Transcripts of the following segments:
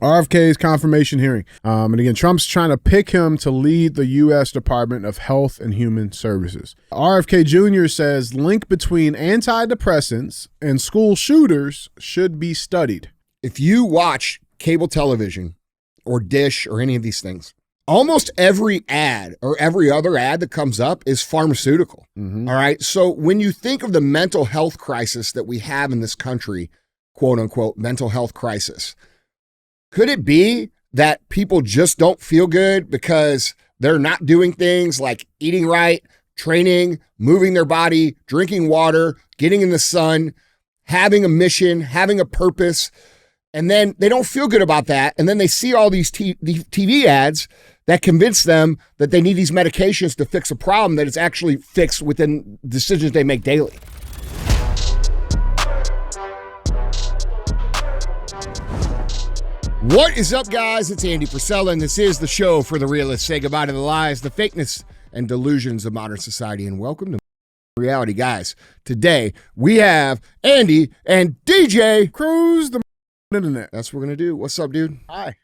RFK's confirmation hearing. And again, Trump's trying to pick him to lead the U.S. Department of Health and Human Services. RFK Jr. says link between antidepressants and school shooters should be studied. If you watch cable television or Dish or any of these things, almost every ad or every other ad that comes up is pharmaceutical. Mm-hmm. All right. So when you think of the mental health crisis that we have in this country, quote unquote, mental health crisis, could it be that people just don't feel good because they're not doing things like eating right, training, moving their body, drinking water, getting in the sun, having a mission, having a purpose, and then they don't feel good about that, and then they see all these TV ads that convince them that they need these medications to fix a problem that is actually fixed within decisions they make daily. What is up, guys? It's Andy Frisella, and this is the show for the realists. Say goodbye to the lies, the fakeness, and delusions of modern society, and welcome to reality, guys. Today, we have Andy and DJ Cruise the internet. That's what we're going to do. What's up, dude? Hi.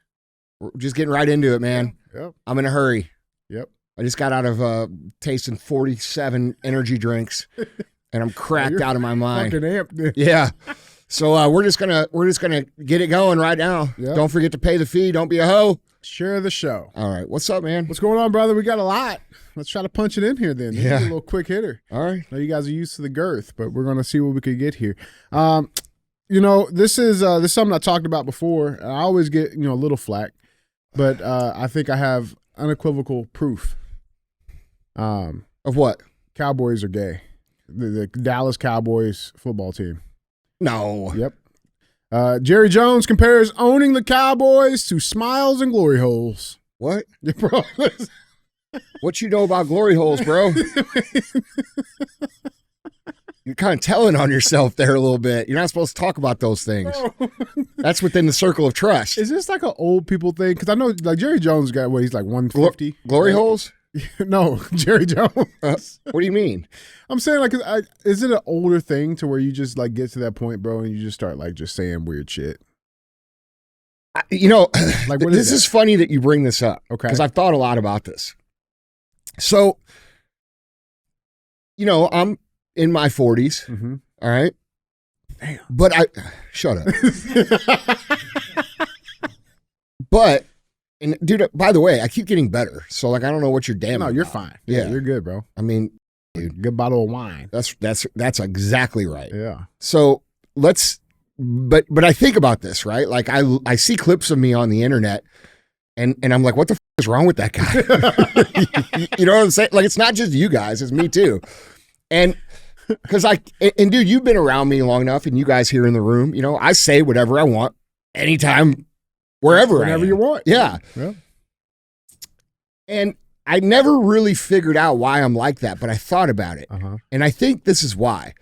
We're just getting right into it, man. Yep. I'm in a hurry. Yep. I just got out of tasting 47 energy drinks, and I'm cracked out of my mind. Fucking amped, dude. Yeah. So we're just gonna get it going right now. Yep. Don't forget to pay the fee. Don't be a hoe. Share the show. All right. What's up, man? What's going on, brother? We got a lot. Let's try to punch it in here then. Yeah. A little quick hitter. All right. Now you guys are used to the girth, but we're going to see what we could get here. This is something I talked about before. I always get, a little flack, but I think I have unequivocal proof. Of what? Cowboys are gay. The Dallas Cowboys football team. No. Yep. Jerry Jones compares owning the Cowboys to smiles and glory holes. What? Yeah, bro. What you know about glory holes, bro? You're kind of telling on yourself there a little bit. You're not supposed to talk about those things. That's within the circle of trust. Is this like an old people thing? Because I know like Jerry Jones got he's like 150. Glory holes? No, Jerry Jones. What do you mean? I'm saying like, is it an older thing to where you just like get to that point, bro, and you just start like just saying weird shit? Like this is funny that you bring this up. Okay. Because I've thought a lot about this. So, I'm in my 40s. Mm-hmm. All right. Damn. But shut up. And dude, by the way, I keep getting better. So like, I don't know what you're damning. No, you're about. fine. Yeah, you're good, bro. I mean, dude, Good bottle of wine. that's exactly right. Yeah. So but I think about this, right? Like I see clips of me on the internet and I'm like, what the is wrong with that guy? You know what I'm saying? Like, it's not just you guys, it's me too. And because dude, you've been around me long enough, and you guys here in the room, I say whatever I want anytime, whenever you want. Yeah. And I never really figured out why I'm like that, but I thought about it. Uh-huh. And I think this is why.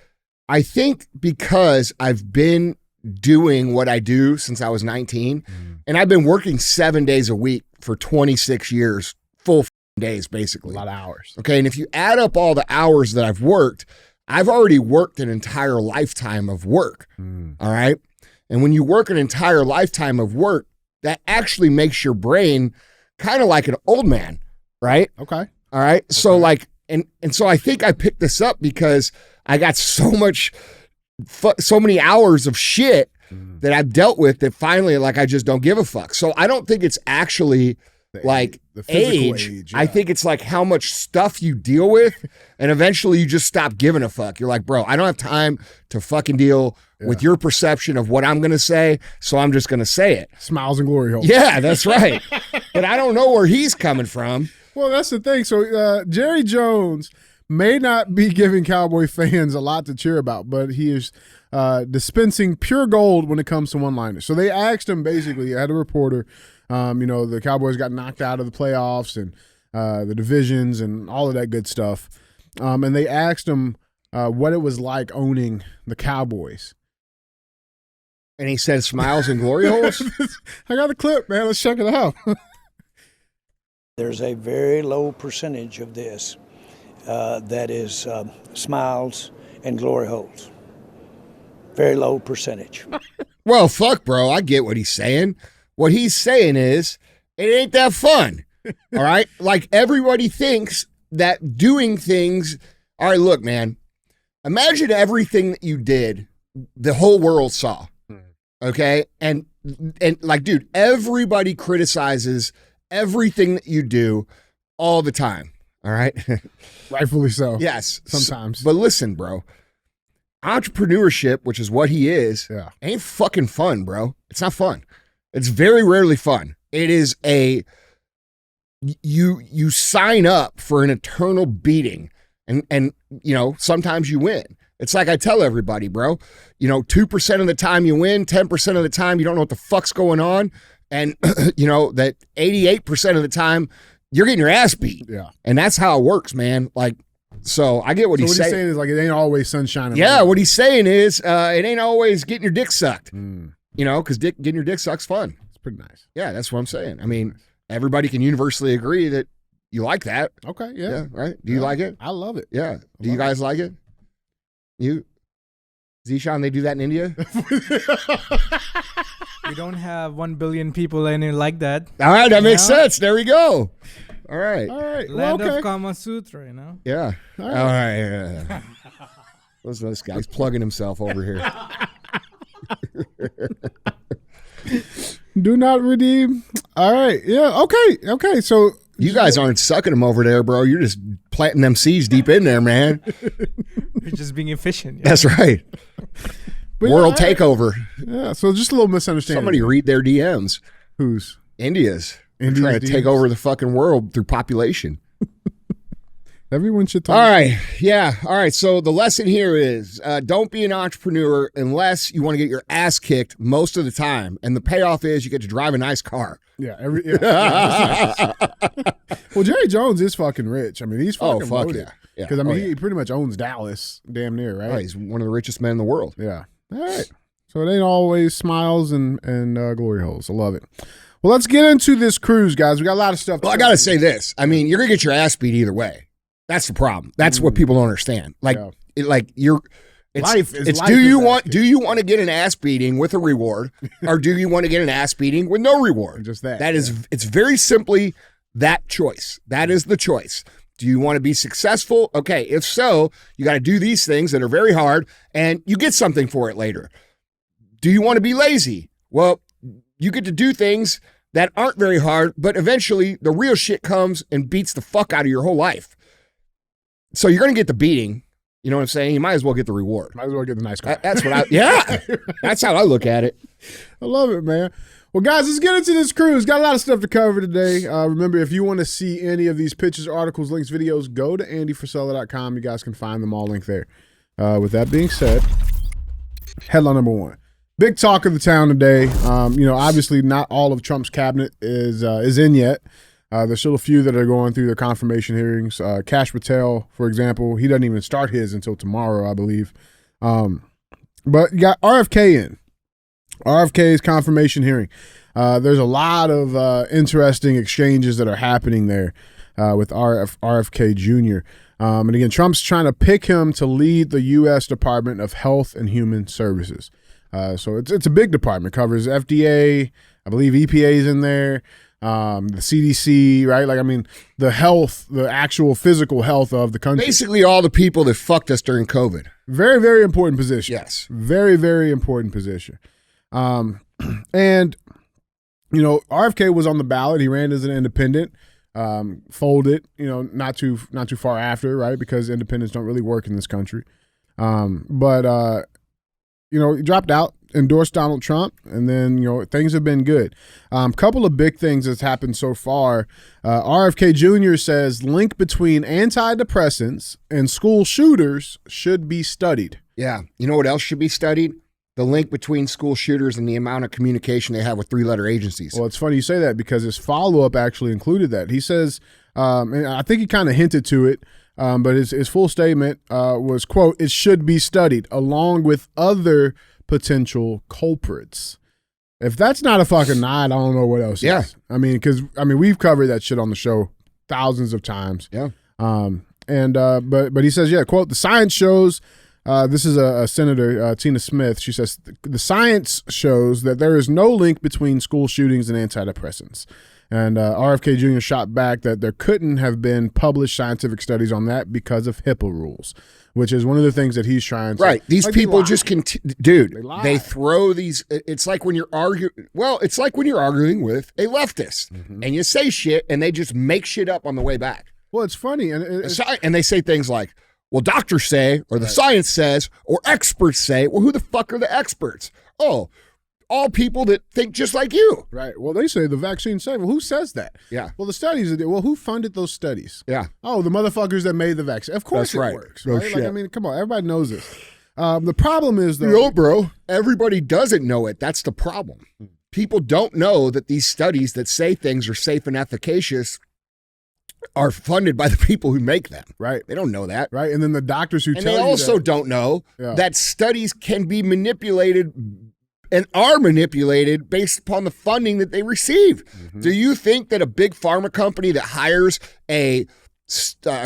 I think because I've been doing what I do since I was 19, and I've been working 7 days a week for 26 years, full days, basically. A lot of hours. Okay. And if you add up all the hours that I've worked, I've already worked an entire lifetime of work. All right. And when you work an entire lifetime of work, that actually makes your brain kind of like an old man. Right. Okay. All right. Okay. So like, and so I think I picked this up because I got so many hours of shit that I've dealt with that finally, like, I just don't give a fuck. So I don't think it's actually like the age. Yeah. I think it's like how much stuff you deal with, and eventually you just stop giving a fuck. You're like, bro, I don't have time to fucking deal with your perception of what I'm going to say, so I'm just going to say it. Smiles and glory holes. Yeah, that's right. But I don't know where he's coming from. Well, that's the thing. So Jerry Jones may not be giving Cowboy fans a lot to cheer about, but he is dispensing pure gold when it comes to one-liners. So they asked him, basically, had a reporter, the Cowboys got knocked out of the playoffs and the divisions and all of that good stuff. And they asked him what it was like owning the Cowboys. And he said smiles and glory holes? I got the clip, man. Let's check it out. There's a very low percentage of this that is smiles and glory holes. Very low percentage. Well, fuck, bro. I get what he's saying. What he's saying is, it ain't that fun. All right? Like, everybody thinks that doing things, all right, look, man, imagine everything that you did, the whole world saw. Okay? And like, dude, everybody criticizes everything that you do all the time. All right? Rightfully so. Yes. Sometimes. But listen, bro. Entrepreneurship, which is what he is, ain't fucking fun, bro. It's not fun. It's very rarely fun. It is you sign up for an eternal beating, and you know, sometimes you win. It's like I tell everybody, bro, you know, 2% of the time you win, 10% of the time you don't know what the fuck's going on, and you know that 88% of the time you're getting your ass beat. Yeah. And that's how it works, man. Like, so I get what he's saying. What he's saying is like, it ain't always sunshine. Yeah, what he's saying is it ain't always getting your dick sucked. You know, because getting your dick suck's fun. It's pretty nice. Yeah, that's what I'm saying. I mean, everybody can universally agree that you like that. Okay, yeah. Right? Do you like it? I love it. Yeah. Do you guys like it? You? Zishan, they do that in India? We don't have 1 billion people in it like that. All right, that makes sense. There we go. All right. All right. Land of Kama Sutra, you know? Yeah. All right. Yeah. Listen to this guy. He's plugging himself over here. Do not redeem. All right. Yeah. Okay. So you guys aren't sucking them over there, bro. You're just planting them seeds deep in there, man. We're just being efficient. Yeah. That's right. But World takeover. Yeah. So just a little misunderstanding. Somebody read their DMs. Who's? India's trying to take over the fucking world through population. Everyone should talk. All right. Yeah. All right. So the lesson here is don't be an entrepreneur unless you want to get your ass kicked most of the time. And the payoff is you get to drive a nice car. Yeah. Well, Jerry Jones is fucking rich. I mean, he's fucking loaded. Yeah. Because, I mean, he pretty much owns Dallas, damn near, right? Oh, he's one of the richest men in the world. Yeah. All right. So it ain't always smiles and glory holes. I love it. Well, let's get into this cruise, guys. We got a lot of stuff. Well, I got to say this. I mean, you're going to get your ass beat either way. That's the problem. That's what people don't understand. Like, it's do you want to get an ass beating with a reward, or do you want to get an ass beating with no reward? Just that. It's very simply that choice. That is the choice. Do you want to be successful? Okay, if so, you got to do these things that are very hard, and you get something for it later. Do you want to be lazy? Well, you get to do things that aren't very hard, but eventually the real shit comes and beats the fuck out of your whole life. So you're going to get the beating. You know what I'm saying? You might as well get the reward. Might as well get the nice car. That's how I look at it. I love it, man. Well, guys, let's get into this cruise. Got a lot of stuff to cover today. Remember, if you want to see any of these pictures, articles, links, videos, go to andyfrisella.com. You guys can find them all linked there. With that being said, headline number one. Big talk of the town today. Obviously not all of Trump's cabinet is in yet. There's still a few that are going through their confirmation hearings. Kash Patel, for example, he doesn't even start his until tomorrow, I believe. But you got RFK in. RFK's confirmation hearing. There's a lot of interesting exchanges that are happening there with RFK Jr. And again, Trump's trying to pick him to lead the U.S. Department of Health and Human Services. So it's a big department. Covers FDA, I believe EPA's in there. The CDC, right? Like, I mean, the health, the actual physical health of the country. Basically all the people that fucked us during COVID. Very, very important position. Yes. Very, very important position. And, RFK was on the ballot. He ran as an independent, folded, not too far after, right? Because independents don't really work in this country. But he dropped out, endorsed Donald Trump, and then, things have been good. Couple of big things that's happened so far. RFK Jr. says link between antidepressants and school shooters should be studied. Yeah. You know what else should be studied? The link between school shooters and the amount of communication they have with three-letter agencies. Well, it's funny you say that because his follow-up actually included that. He says, and I think he kind of hinted to it, but his full statement was, quote, "It should be studied along with other potential culprits." If that's not a fucking nod, I don't know what else is. I mean, because we've covered that shit on the show thousands of times. Yeah. But he says, yeah, quote, "The science shows This is a senator, Tina Smith. She says the science shows that there is no link between school shootings and antidepressants. And RFK Jr. shot back that there couldn't have been published scientific studies on that because of HIPAA rules, which is one of the things that he's trying to. Right. These people just dude, they lie. throw these. It's like when you're arguing. Well, it's like when you're arguing with a leftist and you say shit and they just make shit up on the way back. Well, it's funny. And they say things like, well, doctors say, or the science says, or experts say. Well, who the fuck are the experts? Oh, all people that think just like you. Right. Well, they say the vaccine's safe. Well, who says that? Yeah. Well, the studies. Well, who funded those studies? Yeah. Oh, the motherfuckers that made the vaccine. Of course That's right. It works. No Right? shit. Like, I mean, come on. Everybody knows this. The problem is, though. No, bro. Everybody doesn't know it. That's the problem. People don't know that these studies that say things are safe and efficacious are funded by the people who make them. Right. They don't know that. Right. And then the doctors who And tell they you also that, don't know Yeah. that studies can be manipulated and are manipulated based upon the funding that they receive. Do you think that a big pharma company that hires a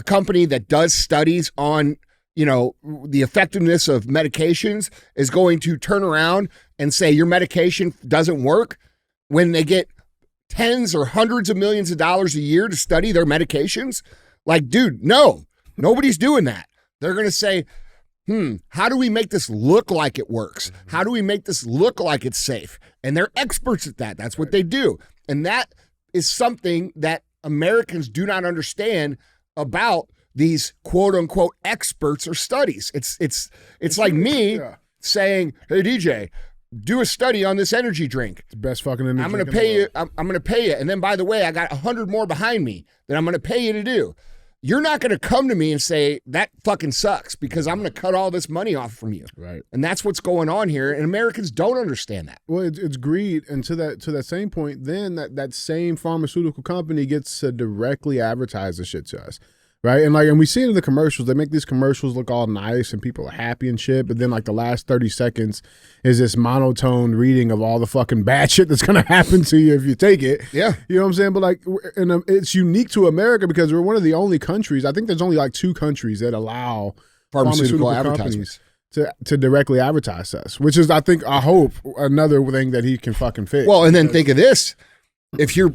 company that does studies on, the effectiveness of medications is going to turn around and say your medication doesn't work when they get tens or hundreds of millions of dollars a year to study their medications? Like, dude, no, nobody's doing that. They're going to say, how do we make this look like it works? How do we make this look like it's safe? And they're experts at that. That's what they do. And that is something that Americans do not understand about these quote unquote experts or studies. It's like me saying, hey, DJ, do a study on this energy drink. It's the best fucking energy I'm going to drink in the pay you. world. I'm going to pay you. And then, by the way, I got 100 more behind me that I'm going to pay you to do. You're not going to come to me and say that fucking sucks because I'm going to cut all this money off from you. Right. And that's what's going on here. And Americans don't understand that. Well, it's greed, and to that same point, then that same pharmaceutical company gets to directly advertise the shit to us, right? And we see it in the commercials. They make these commercials look all nice, and people are happy and shit. But then, the last 30 seconds is this monotone reading of all the fucking bad shit that's gonna happen to you if you take it. Yeah, you know what I'm saying. But it's unique to America because we're one of the only countries. I think there's only 2 countries that allow pharmaceutical companies advertisements to directly advertise us, which is, I hope, another thing that he can fucking fix. Well, and then think of this. If you're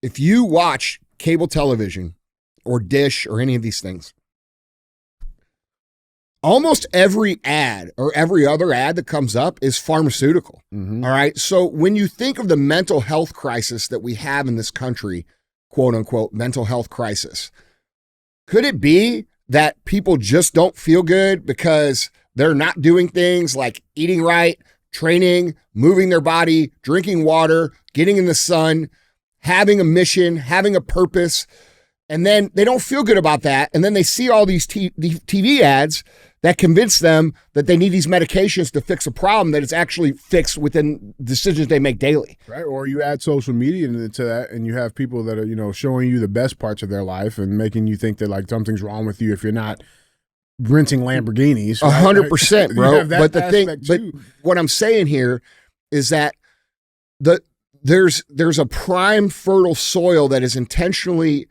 if you watch cable television or Dish or any of these things, almost every ad or every other ad that comes up is pharmaceutical. All right. So when you think of the mental health crisis that we have in this country, quote unquote, mental health crisis, could it be that people just don't feel good because they're not doing things like eating right, training, moving their body, drinking water, getting in the sun, having a mission, having a purpose, and then they don't feel good about that, and then they see all these TV ads that convince them that they need these medications to fix a problem that is actually fixed within decisions they make daily. Right. Or you add social media into that and you have people that are, showing you the best parts of their life and making you think that something's wrong with you if you're not renting Lamborghinis. 100%, bro. But but too. what I'm saying here is that there's a prime fertile soil that is intentionally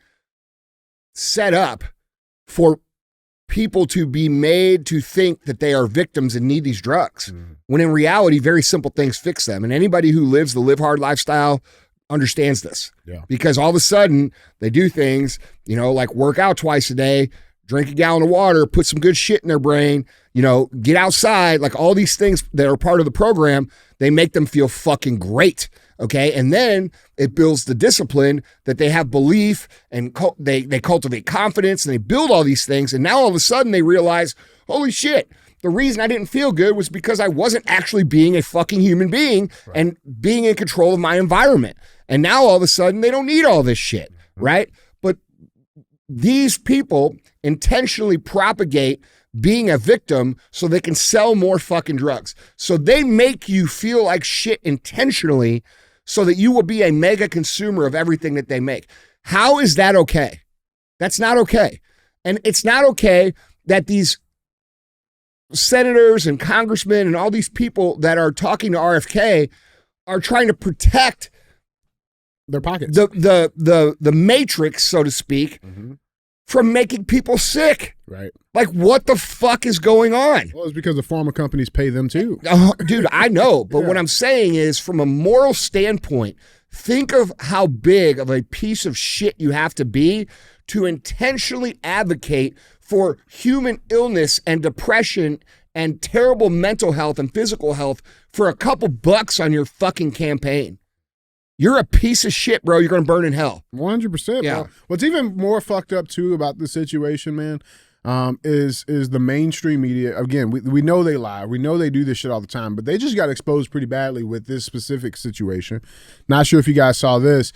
set up for people to be made to think that they are victims and need these drugs, when in reality, very simple things fix them. And anybody who lives the live hard lifestyle understands this. Yeah. Because all of a sudden they do things, like work out twice a day, drink a gallon of water, put some good shit in their brain, get outside, like all these things that are part of the program, they make them feel fucking great. Okay. And then it builds the discipline that they have belief and they cultivate confidence and they build all these things. And now all of a sudden they realize, holy shit, the reason I didn't feel good was because I wasn't actually being a fucking human being and being in control of my environment. And now all of a sudden they don't need all this shit. Right. But these people intentionally propagate being a victim so they can sell more fucking drugs. So they make you feel like shit intentionally so that you will be a mega consumer of everything that they make. How is that okay? That's not okay. And it's not okay that these senators and congressmen and all these people that are talking to RFK are trying to protect their pockets. The matrix, so to speak, from making people sick. Right. Like, what the fuck is going on? Well, it's because the pharma companies pay them too. Dude, I know. But what I'm saying is, from a moral standpoint, think of how big of a piece of shit you have to be to intentionally advocate for human illness and depression and terrible mental health and physical health for a couple bucks on your fucking campaign. You're a piece of shit, bro. You're going to burn in hell. 100%. Yeah. Bro. What's even more fucked up too about the situation, man, is the mainstream media. Again, we know they lie. We know they do this shit all the time, but they just got exposed pretty badly with this specific situation. Not sure if you guys saw this.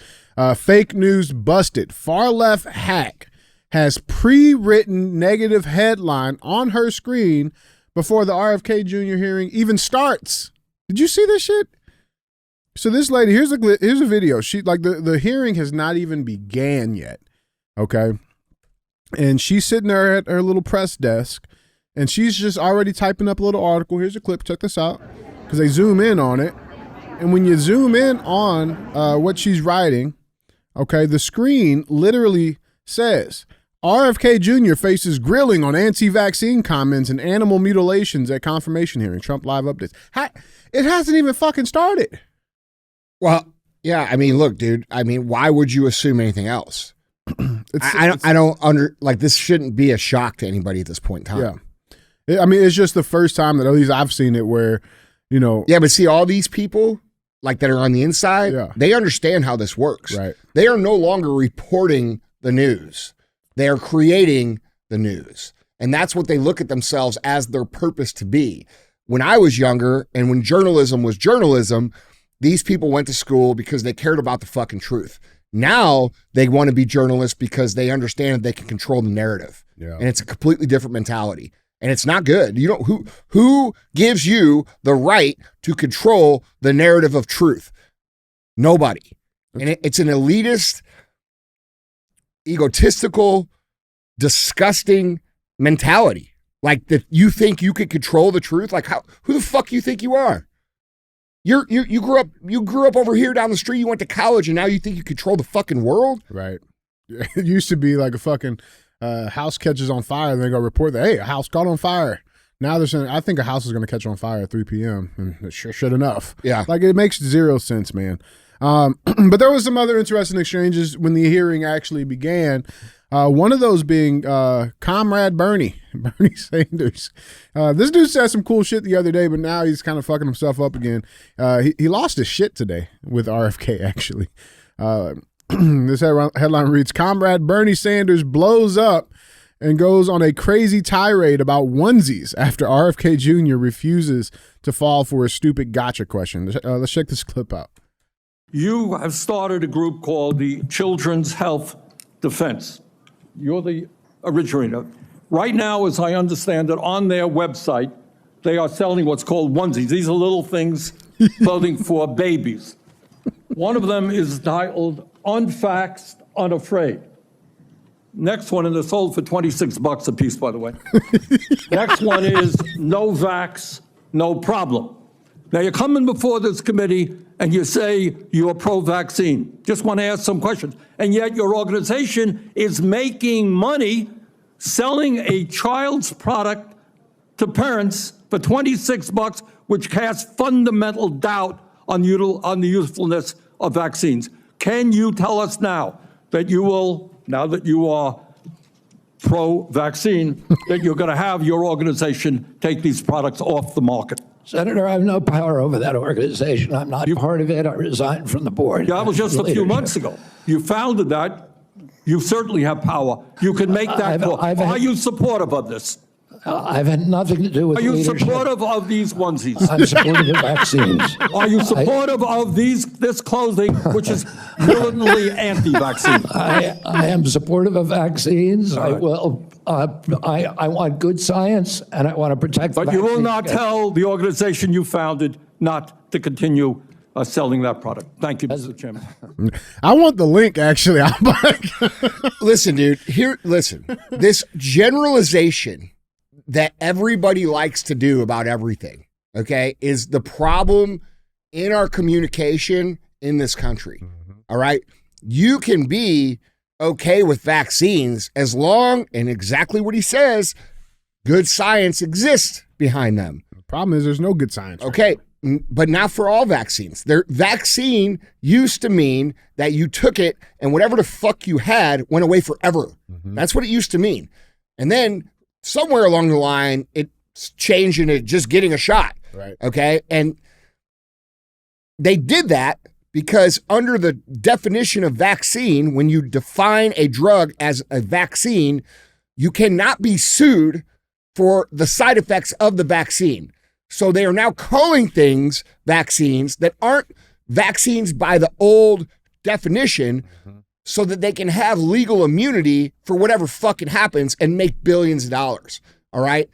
Fake news busted. Far left hack has pre-written negative headline on her screen before the RFK Jr. hearing even starts. Did you see this shit? So this lady, here's a video. She like the hearing has not even began yet. Okay. And she's sitting there at her little press desk and she's just already typing up a little article. Here's a clip. Check this out. Because they zoom in on it. And when you zoom in on what she's writing, okay, the screen literally says RFK Jr. faces grilling on anti-vaccine comments and animal mutilations at confirmation hearing. Trump live updates. It hasn't even fucking started. Well, yeah, I mean, look, dude, I mean, why would you assume anything else? I don't this shouldn't be a shock to anybody at this point in time. Yeah. I mean, it's just the first time that at least I've seen it where, you know. Yeah, but see, all these people like that are on the inside, they understand how this works. Right. They are no longer reporting the news. They are creating the news. And that's what they look at themselves as their purpose to be. When I was younger and when journalism was journalism, these people went to school because they cared about the fucking truth. Now they want to be journalists because they understand that they can control the narrative. Yeah. And it's a completely different mentality. And it's not good. You know, who gives you the right to control the narrative of truth? Nobody. And it's an elitist, egotistical, disgusting mentality. Like that you think you could control the truth? Like who the fuck you think you are? You grew up over here down the street, you went to college, and now you think you control the fucking world? Right. It used to be like a fucking house catches on fire, and they go report that, hey, a house caught on fire. Now they're saying, I think a house is going to catch on fire at 3 p.m. And it sure should enough. Yeah. Like, it makes zero sense, man. But there was some other interesting exchanges when the hearing actually began. One of those being Comrade Bernie Sanders. This dude said some cool shit the other day, but now he's kind of fucking himself up again. He lost his shit today with RFK, actually. This headline reads, Comrade Bernie Sanders blows up and goes on a crazy tirade about onesies after RFK Jr. refuses to fall for a stupid gotcha question. Let's check this clip out. You have started a group called the Children's Health Defense. You're the originator. Right now, as I understand it, on their website, they are selling what's called onesies. These are little things, clothing for babies. One of them is titled Unfaxed, Unafraid. Next one, and they're sold for $26 a piece, by the way. Next one is No Vax, No Problem. Now, you're coming before this committee and you say you're pro-vaccine. Just want to ask some questions. And yet your organization is making money selling a child's product to parents for $26, which casts fundamental doubt on the usefulness of vaccines. Can you tell us now that you will, now that you are pro-vaccine, that you're going to have your organization take these products off the market? Senator, I have no power over that organization. I'm not part of it. I resigned from the board. Yeah, that was just a few months ago. You founded that. You certainly have power. You can make that call. Are you supportive of this? I've had nothing to do with leadership. Are you supportive of these onesies? I'm supportive of vaccines. Are you supportive of this clothing, which is militantly anti-vaccine? I am supportive of vaccines. I will. I want good science, and I want to protect. But you will not tell the organization you founded not to continue selling that product. Thank you, Mr. Chairman. I want the link, actually. Listen, dude. Listen. This generalization that everybody likes to do about everything, okay, is the problem in our communication in this country. All right? You can be okay with vaccines as long, and exactly what he says, good science exists behind them. The problem is there's no good science. Okay, but not for all vaccines. Vaccine used to mean that you took it and whatever the fuck you had went away forever. That's what it used to mean. And then somewhere along the line, it's changed into just getting a shot. Right. Okay, and they did that because under the definition of vaccine, when you define a drug as a vaccine, you cannot be sued for the side effects of the vaccine. So they are now calling things vaccines that aren't vaccines by the old definition so that they can have legal immunity for whatever fucking happens and make billions of dollars. All right?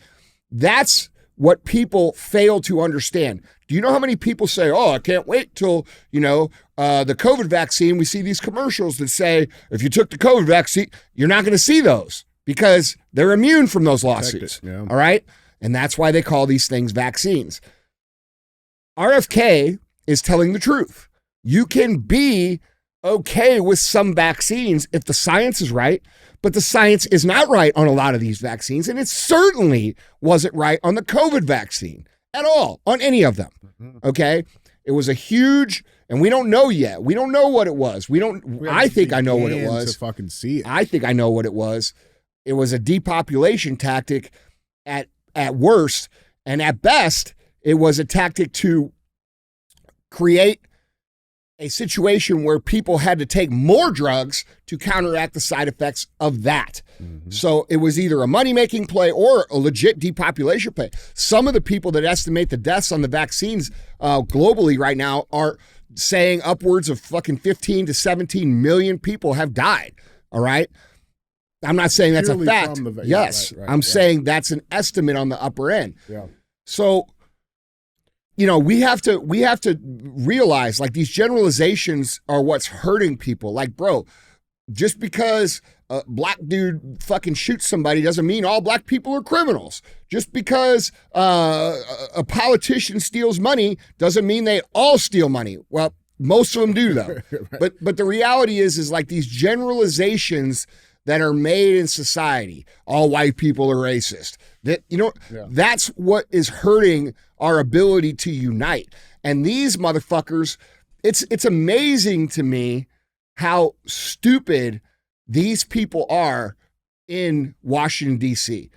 That's what people fail to understand. Do you know how many people say, oh, I can't wait till, the COVID vaccine. We see these commercials that say, if you took the COVID vaccine, you're not going to see those because they're immune from those lawsuits. Yeah. All right? And that's why they call these things vaccines. RFK is telling the truth. You can be okay with some vaccines if the science is right, but the science is not right on a lot of these vaccines, and it certainly wasn't right on the COVID vaccine at all, on any of them, okay? It was a huge, and we don't know yet. We don't know what it was. I think I know what it was. To fucking see it. I think I know what it was. It was a depopulation tactic at worst, and at best, it was a tactic to create a situation where people had to take more drugs to counteract the side effects of that. So it was either a money-making play or a legit depopulation play. Some of the people that estimate the deaths on the vaccines globally right now are saying upwards of fucking 15 to 17 million people have died, all right? I'm not saying that's Purely a fact. from the- Yes, right, I'm saying that's an estimate on the upper end. Yeah. So, we have to realize like these generalizations are what's hurting people. Like, bro, just because a black dude fucking shoots somebody doesn't mean all black people are criminals. Just because a politician steals money doesn't mean they all steal money. Well, most of them do though. Right. But the reality is like these generalizations that are made in society. All white people are racist. That's what is hurting our ability to unite. And these motherfuckers, it's amazing to me how stupid these people are in Washington, D.C.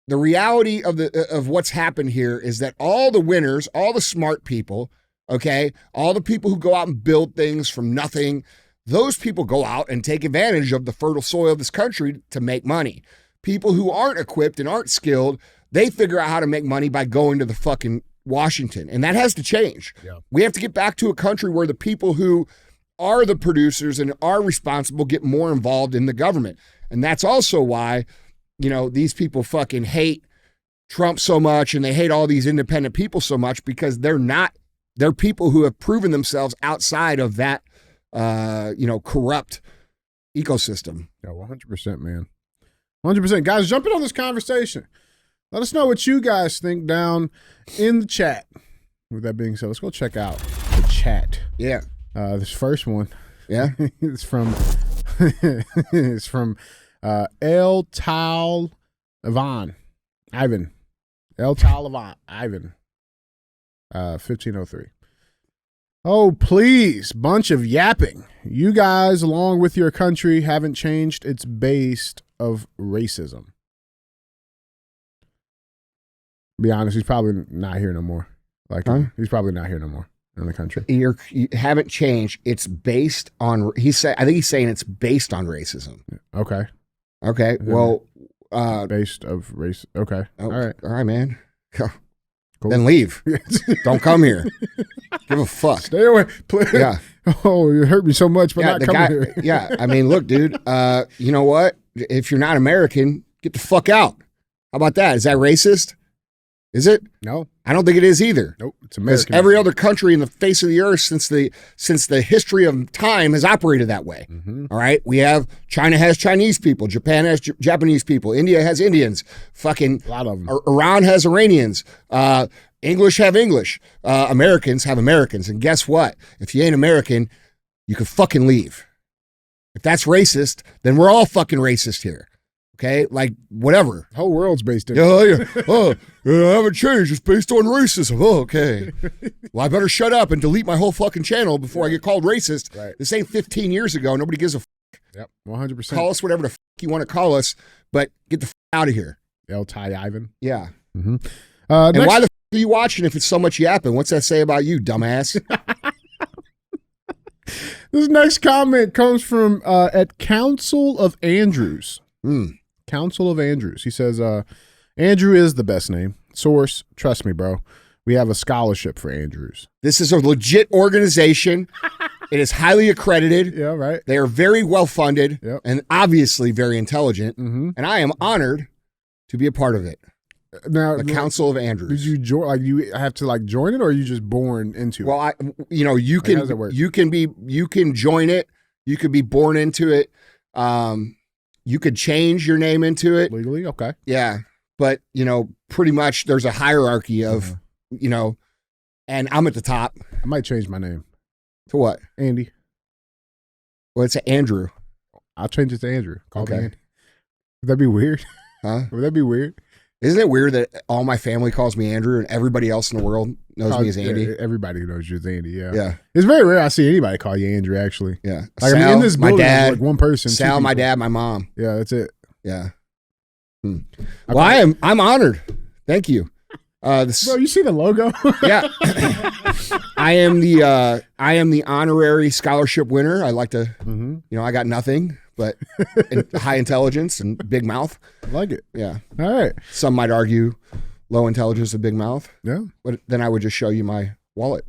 The reality of what's happened here is that all the winners, all the smart people, okay, all the people who go out and build things from nothing, those people go out and take advantage of the fertile soil of this country to make money. People who aren't equipped and aren't skilled, they figure out how to make money by going to the fucking Washington. And that has to change. Yeah. We have to get back to a country where the people who are the producers and are responsible get more involved in the government. And that's also why, these people fucking hate Trump so much and they hate all these independent people so much because they're people who have proven themselves outside of that corrupt ecosystem. Yeah, 100%, man. 100%. Guys, jump in on this conversation. Let us know what you guys think down in the chat. With that being said, let's go check out the chat. Yeah. This first one. Yeah. it's from El Tal Ivan. El Tal Ivan. 1503. Oh, please. Bunch of yapping. You guys, along with your country, haven't changed its base of racism. Be honest, he's probably not here no more. He's probably not here no more in the country. You haven't changed. It's based on, I think he's saying it's based on racism. Okay. Okay. Well, based of race. Okay. All right. All right, man. Cool. Then leave. Don't come here. Give a fuck. Stay away. Yeah. Oh, you hurt me so much by not coming here. Yeah. I mean, look, dude, you know what? If you're not American, get the fuck out. How about that? Is that racist? Is it? No. I don't think it is either. Nope. It's American. Because every other country in the face of the earth since the history of time has operated that way. Mm-hmm. All right. China has Chinese people. Japan has Japanese people. India has Indians. Fucking a lot of them. Iran has Iranians. English have English. Americans have Americans. And guess what? If you ain't American, you can fucking leave. If that's racist, then we're all fucking racist here. Okay? Like, whatever. The whole world's based in. Yeah. Oh, I haven't changed. It's based on racism. Oh, okay. Well, I better shut up and delete my whole fucking channel before I get called racist. Right. This ain't 15 years ago. Nobody gives a f. Yep, 100%. Call us whatever the f you want to call us, but get the f out of here. El Ty Ivan. Yeah. Mm-hmm. And Next, why the f are you watching if it's so much yapping? What's that say about you, dumbass? this next comment comes from at Council of Andrews. Council of Andrews. He says, Andrew is the best name. Source, trust me, bro. We have a scholarship for Andrews. This is a legit organization. It is highly accredited. Yeah, right. They are very well funded Yep. and obviously very intelligent. Mm-hmm. And I am honored to be a part of it. Now, The Council of did Andrews. you join? Like, you have to like join it, or are you just born into Well, it? you Like, how does it work? you can join it. You could be born into it. You could change your name into it. Legally, okay. Yeah. But, pretty much there's a hierarchy of, and I'm at the top. I might change my name. To what? Andy. Well, it's Andrew. I'll change it to Andrew. Call me Okay. Andy. Would that be weird? Huh? Would that be weird? Isn't it weird that all my family calls me Andrew and everybody else in the world knows me as Andy? Yeah, everybody knows you as Andy. Yeah. Yeah. It's very rare I see anybody call you Andrew. Actually. Yeah. Like, Sal, in this my building, there's dad, like one person. two Sal, my people. dad, my mom. Yeah, that's it. Yeah. Well, I'm honored. Thank you. Bro, you see the logo? Yeah. I am the honorary scholarship winner. I like to, I got nothing but high intelligence and big mouth. I like it. Yeah. All right. Some might argue low intelligence and big mouth. Yeah. But then I would just show you my wallet.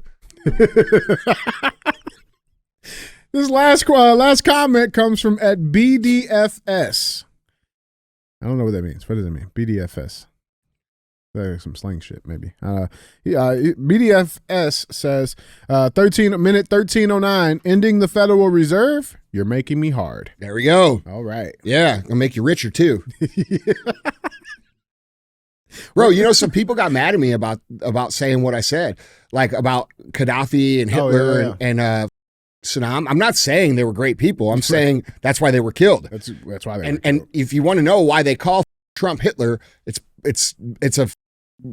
This last comment comes from at BDFS. I don't know what that means. What does it mean? BDFS. There's some slang shit, maybe. BDFS says, 1309, ending the Federal Reserve. You're making me hard. There we go. All right. Yeah. Gonna make you richer too. Bro, some people got mad at me about saying what I said, like about Gaddafi and Hitler and Saddam. I'm not saying they were great people. I'm saying that's why they were killed. That's why they And if you want to know why they call Trump Hitler,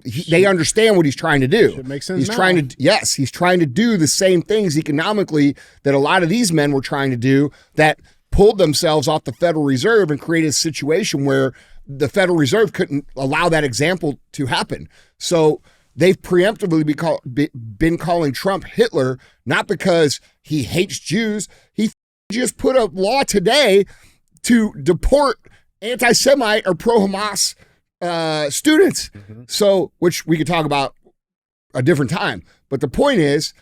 they understand what he's trying to do. It makes sense. He's trying to do the same things economically that a lot of these men were trying to do that pulled themselves off the Federal Reserve and created a situation where the Federal Reserve couldn't allow that example to happen. So they've preemptively been calling Trump Hitler, not because he hates Jews. He just put a law today to deport anti-Semite or pro-Hamas students. So, which we could talk about a different time. But the point is,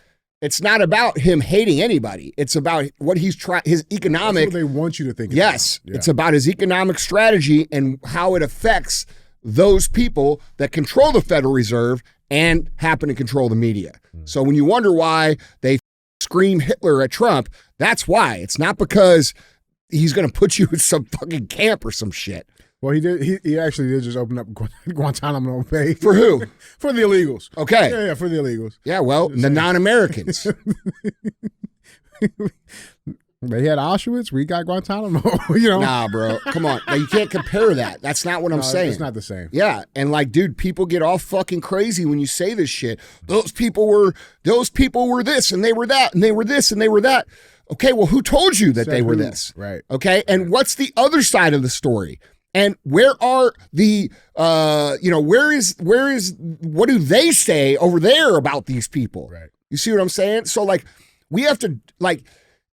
it's not about him hating anybody. It's about what he's trying, his economic. That's what they want you to think. Yes. Yeah. It's about his economic strategy and how it affects those people that control the Federal Reserve and happen to control the media. So when you wonder why they scream Hitler at Trump, that's why. It's not because he's going to put you in some fucking camp or some shit. Well, he did. He actually did just open up Guantanamo Bay. For who? For the illegals. Okay. Yeah, for the illegals. Yeah, well, the non-Americans. They had Auschwitz. We got Guantanamo. Nah, bro. Come on. Now, you can't compare that. That's not what I'm saying. It's not the same. Yeah, and dude, people get all fucking crazy when you say this shit. Those people were this and they were that and they were this and they were that. Okay, well, who told you that they were this? Right. Okay, and what's the other side of the story? And where are the, what do they say over there about these people? Right. You see what I'm saying? So we have to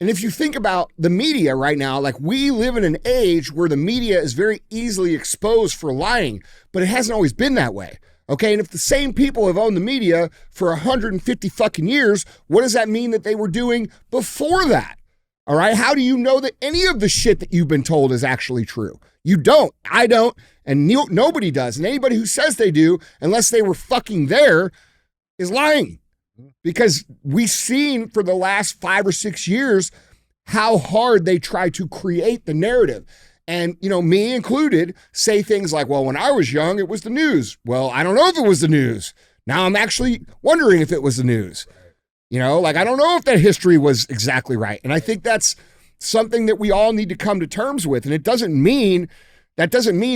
and if you think about the media right now, we live in an age where the media is very easily exposed for lying, but it hasn't always been that way. Okay. And if the same people have owned the media for 150 fucking years, what does that mean that they were doing before that? All right. How do you know that any of the shit that you've been told is actually true? You don't. I don't. And nobody does. And anybody who says they do, unless they were fucking there, is lying. Because we've seen for the last 5 or 6 years how hard they try to create the narrative. And, me included, say things like, well, when I was young, it was the news. Well, I don't know if it was the news. Now I'm actually wondering if it was the news. I don't know if that history was exactly right. And I think that's something that we all need to come to terms with. And that doesn't mean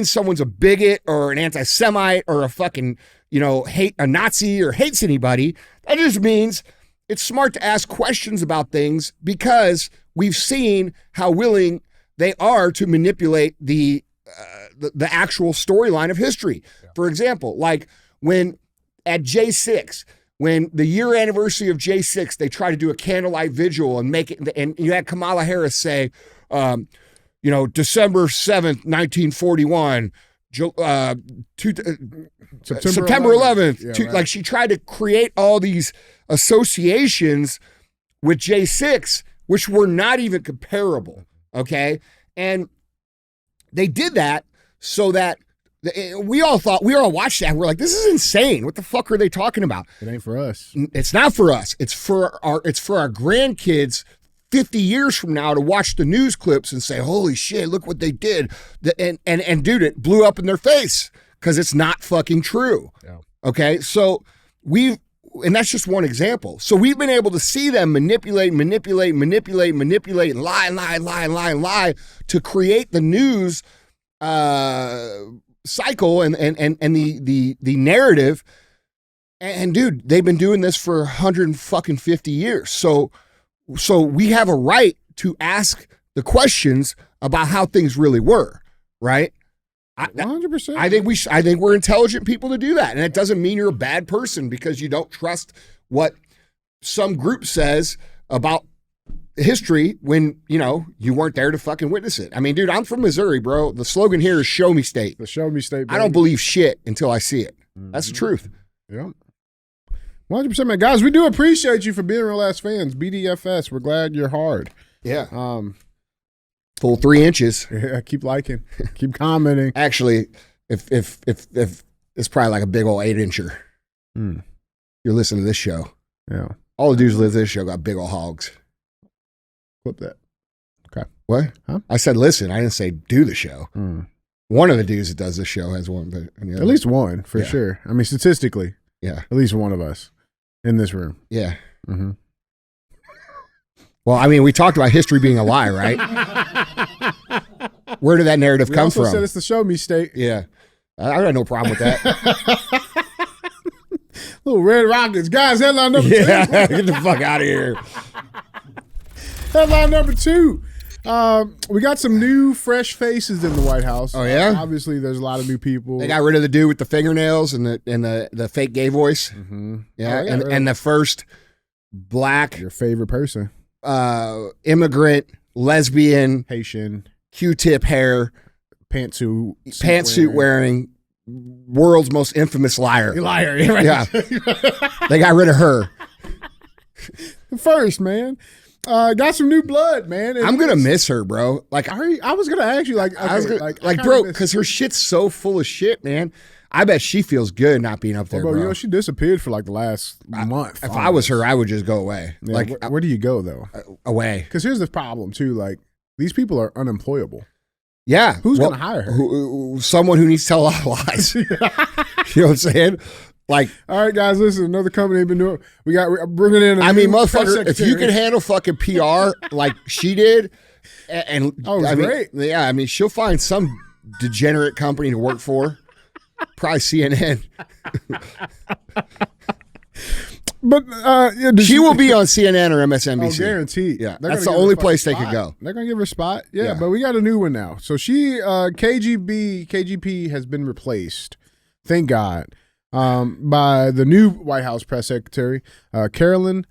someone's a bigot or an anti-Semite or a fucking, hate a Nazi or hates anybody. That just means it's smart to ask questions about things because we've seen how willing they are to manipulate the actual storyline of history. Yeah. For example, like when at J6, when the year anniversary of J6, they try to do a candlelight vigil and make it, and you had Kamala Harris say, December 7th, 1941, September 11th. Yeah, right. Like she tried to create all these associations with J6, which were not even comparable. Okay. And they did that so that we all watched that. We're like, this is insane. What the fuck are they talking about? It ain't for us. It's not for us. It's for our grandkids 50 years from now to watch the news clips and say, holy shit, look what they did. And dude, it blew up in their face because it's not fucking true. Yeah. Okay. So and that's just one example. So we've been able to see them manipulate, and lie to create the news cycle and the narrative. And dude, they've been doing this for 150 years. So we have a right to ask the questions about how things really were, right? 100%. I think we're intelligent people to do that. And it doesn't mean you're a bad person because you don't trust what some group says about history when, you weren't there to fucking witness it. I mean, dude, I'm from Missouri, bro. The slogan here is show me state. The show me state, baby. I don't believe shit until I see it. That's the truth. Yeah. 100%, man. Guys, we do appreciate you for being real ass fans. BDFS, we're glad you're hard. Yeah. Full 3 inches. Yeah, keep liking, keep commenting. Actually, if it's probably like a big old 8-incher. You're listening to this show. Yeah. All the dudes who live this show got big old hogs. Flip that. Okay. What? Huh? I said listen. I didn't say do the show. One of the dudes that does this show has one, but at least one for sure. I mean, statistically, yeah, at least one of us in this room. Yeah. Mm-hmm. Well, I mean, we talked about history being a lie, right? Where did that narrative come from? Said it's the show me state. Yeah. I got no problem with that. Little Red Rockets. Guys, headline number 2. Yeah, get the fuck out of here. Headline number 2. We got some new, fresh faces in the White House. Oh, yeah? Obviously, there's a lot of new people. They got rid of the dude with the fingernails and the fake gay voice. Mm-hmm. Yeah, and the first black... Your favorite person. Immigrant, lesbian, Haitian, Q-tip hair, pantsuit wearing, world's most infamous liar. Liar, right? Yeah. They got rid of her. First, man. Got some new blood, man. I'm gonna miss her, bro. Like I was gonna ask you, bro, because her shit's so full of shit, man. I bet she feels good not being up there, bro. She disappeared for like the last month. If I was her, I would just go away. Yeah, like, where do you go though? Away. Because here's the problem too. Like these people are unemployable. Yeah. Who's gonna hire her? Someone who needs to tell a lot of lies. You know what I'm saying? Like, all right, guys, listen. Another company been doing. We're bringing in. Motherfucker, if you can handle fucking PR like she did, and great. Yeah, I mean, she'll find some degenerate company to work for. Probably CNN. But she will be on CNN or MSNBC. Oh, guaranteed. Yeah, that's the only place they could go. They're gonna give her a spot. Yeah, but we got a new one now. So she, KGP has been replaced. Thank God. By the new White House press secretary, Karoline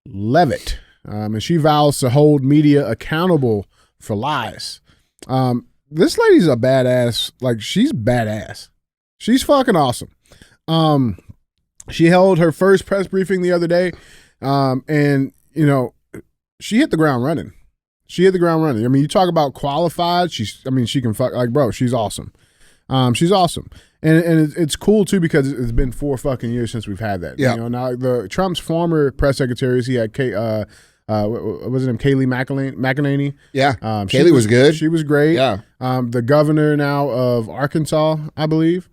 Leavitt, and she vows to hold media accountable for lies. This lady's a badass. Like she's badass. She's fucking awesome. She held her first press briefing the other day, and she hit the ground running. I mean, you talk about qualified. She can fuck. Like, bro, she's awesome. She's awesome. And it's cool too because it's been 4 fucking years since we've had that. Yeah. Now the Trump's former press secretaries, he had what was it, Kayleigh McEnany? Yeah. Kayleigh was good. She was great. Yeah. The governor now of Arkansas, I believe.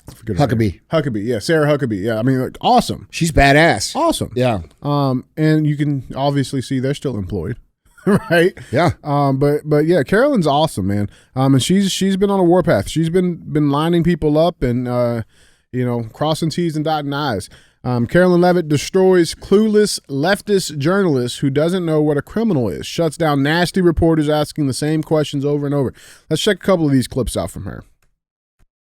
Huckabee. Yeah, Sarah Huckabee. Yeah, I mean, like, awesome. She's badass. Awesome. Yeah. And you can obviously see they're still employed. right? Yeah. But yeah, Caroline's awesome, man. And she's been on a warpath. She's been lining people up and crossing T's and dotting I's. Karoline Leavitt destroys clueless leftist journalists who doesn't know what a criminal is. Shuts down nasty reporters asking the same questions over and over. Let's check a couple of these clips out from her.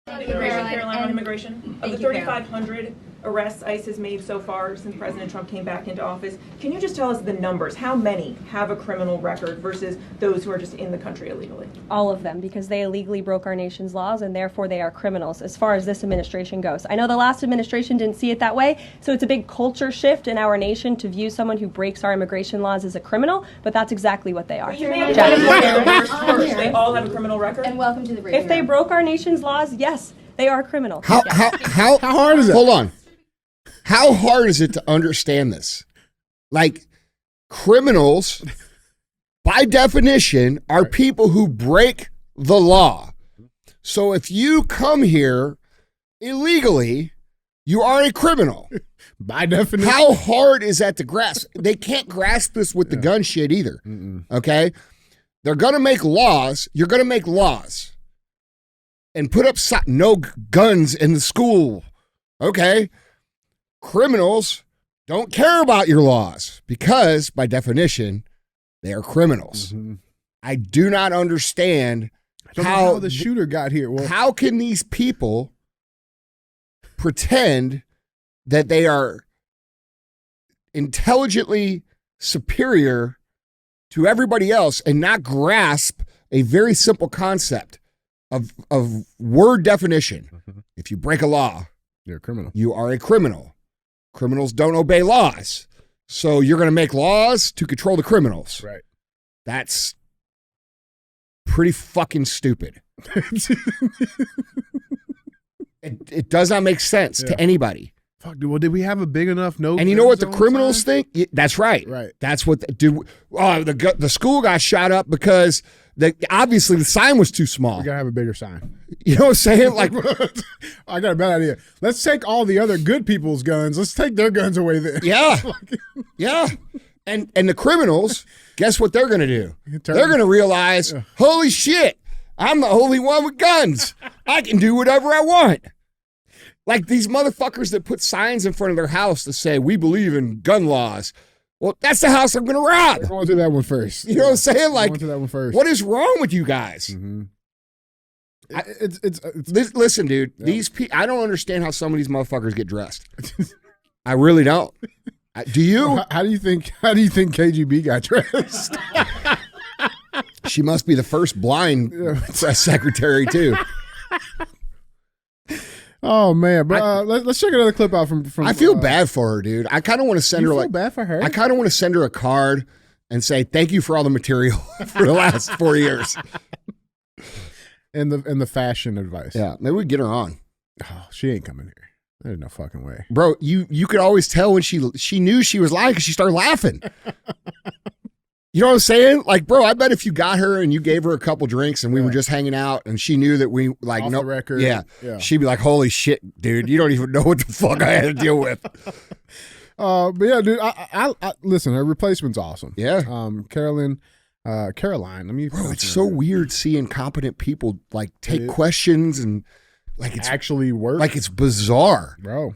Caroline, on immigration. Of the 3,500 arrests ICE has made so far since President Trump came back into office, can you just tell us the numbers? How many have a criminal record versus those who are just in the country illegally? All of them, because they illegally broke our nation's laws and therefore they are criminals as far as this administration goes. I know the last administration didn't see it that way, so it's a big culture shift in our nation to view someone who breaks our immigration laws as a criminal, but that's exactly what they are. You may have first. They all have a criminal record? And welcome to the briefing If they room. broke our nation's laws, yes, they are criminals. How hard is it? Hold on. How hard is it to understand this? Like, criminals, by definition, are people who break the law. So if you come here illegally, you are a criminal. By definition. How hard is that to grasp? They can't grasp this with the gun shit either. Okay? They're going to make laws. You're going to make laws. And put up no guns in the school. Okay? Criminals don't care about your laws because, by definition, they are criminals. I do not understand how the shooter got here. Well, how can these people pretend that they are intelligently superior to everybody else and not grasp a very simple concept of word definition? If you break a law, you're a criminal. You are a criminal. Criminals don't obey laws. So you're going to make laws to control the criminals. Right. That's pretty fucking stupid. It does not make sense to anybody. Fuck, well, did we have a big enough no? And you know what the criminals think? That's right. Right. That's what the school got shot up because obviously the sign was too small. We gotta have a bigger sign. You know what I'm saying? Like, I got a bad idea. Let's take all the other good people's guns. Let's take their guns away then. Yeah. Yeah. And the criminals, guess what they're going to do? They're going to realize, holy shit, I'm the only one with guns. I can do whatever I want. Like these motherfuckers that put signs in front of their house that say, we believe in gun laws. Well, that's the house I'm going to rob. We're going to do that one first. You know what I'm saying? Like, to that one first. What is wrong with you guys? Listen, dude, these I don't understand how some of these motherfuckers get dressed. I really don't. Do you? How do you think KGB got dressed? She must be the first blind press secretary too. Oh man, but let's check another clip out from. I feel bad for her, dude. I kind of want to send her feel bad for her. I kind of want to send her a card and say thank you for all the material for the last 4 years. And the fashion advice. Yeah, maybe we get her on. Oh, she ain't coming here. There's no fucking way, bro. You could always tell when she knew she was lying because she started laughing. You know what I'm saying? Like, bro, I bet if you got her and you gave her a couple drinks and we were just hanging out and she knew that we like off the record. Yeah, she'd be like, "Holy shit, dude! You don't even know what the fuck I had to deal with." But yeah, dude. I listen. Her replacement's awesome. Yeah. Caroline. Bro, it's so weird seeing competent people like take questions and like it's actually work. Like it's bizarre, bro.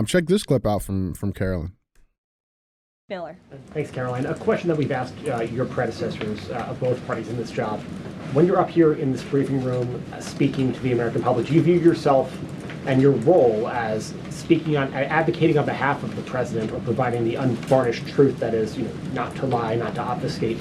Check this clip out from Caroline. Miller. Thanks, Caroline. A question that we've asked your predecessors of both parties in this job. When you're up here in this briefing room speaking to the American public, do you view yourself and your role as advocating on behalf of the president or providing the unvarnished truth that is, not to lie, not to obfuscate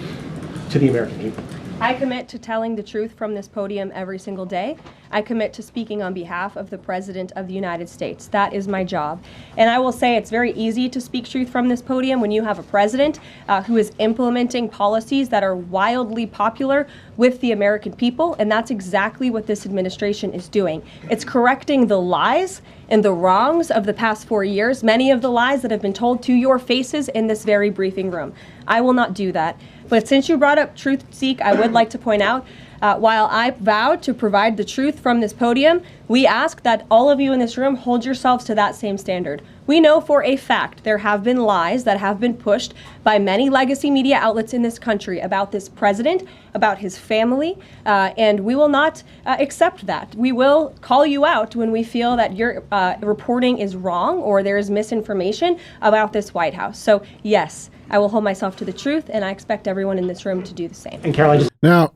to the American people? I commit to telling the truth from this podium every single day. I commit to speaking on behalf of the President of the United States. That is my job. And I will say it's very easy to speak truth from this podium when you have a president who is implementing policies that are wildly popular with the American people. And that's exactly what this administration is doing. It's correcting the lies and the wrongs of the past 4 years, many of the lies that have been told to your faces in this very briefing room. I will not do that. But since you brought up Truth Seek, I would like to point out While I vow to provide the truth from this podium, we ask that all of you in this room hold yourselves to that same standard. We know for a fact there have been lies that have been pushed by many legacy media outlets in this country about this president, about his family, and we will not accept that. We will call you out when we feel that your reporting is wrong or there is misinformation about this White House. So yes, I will hold myself to the truth, and I expect everyone in this room to do the same. And Karoline, just Now,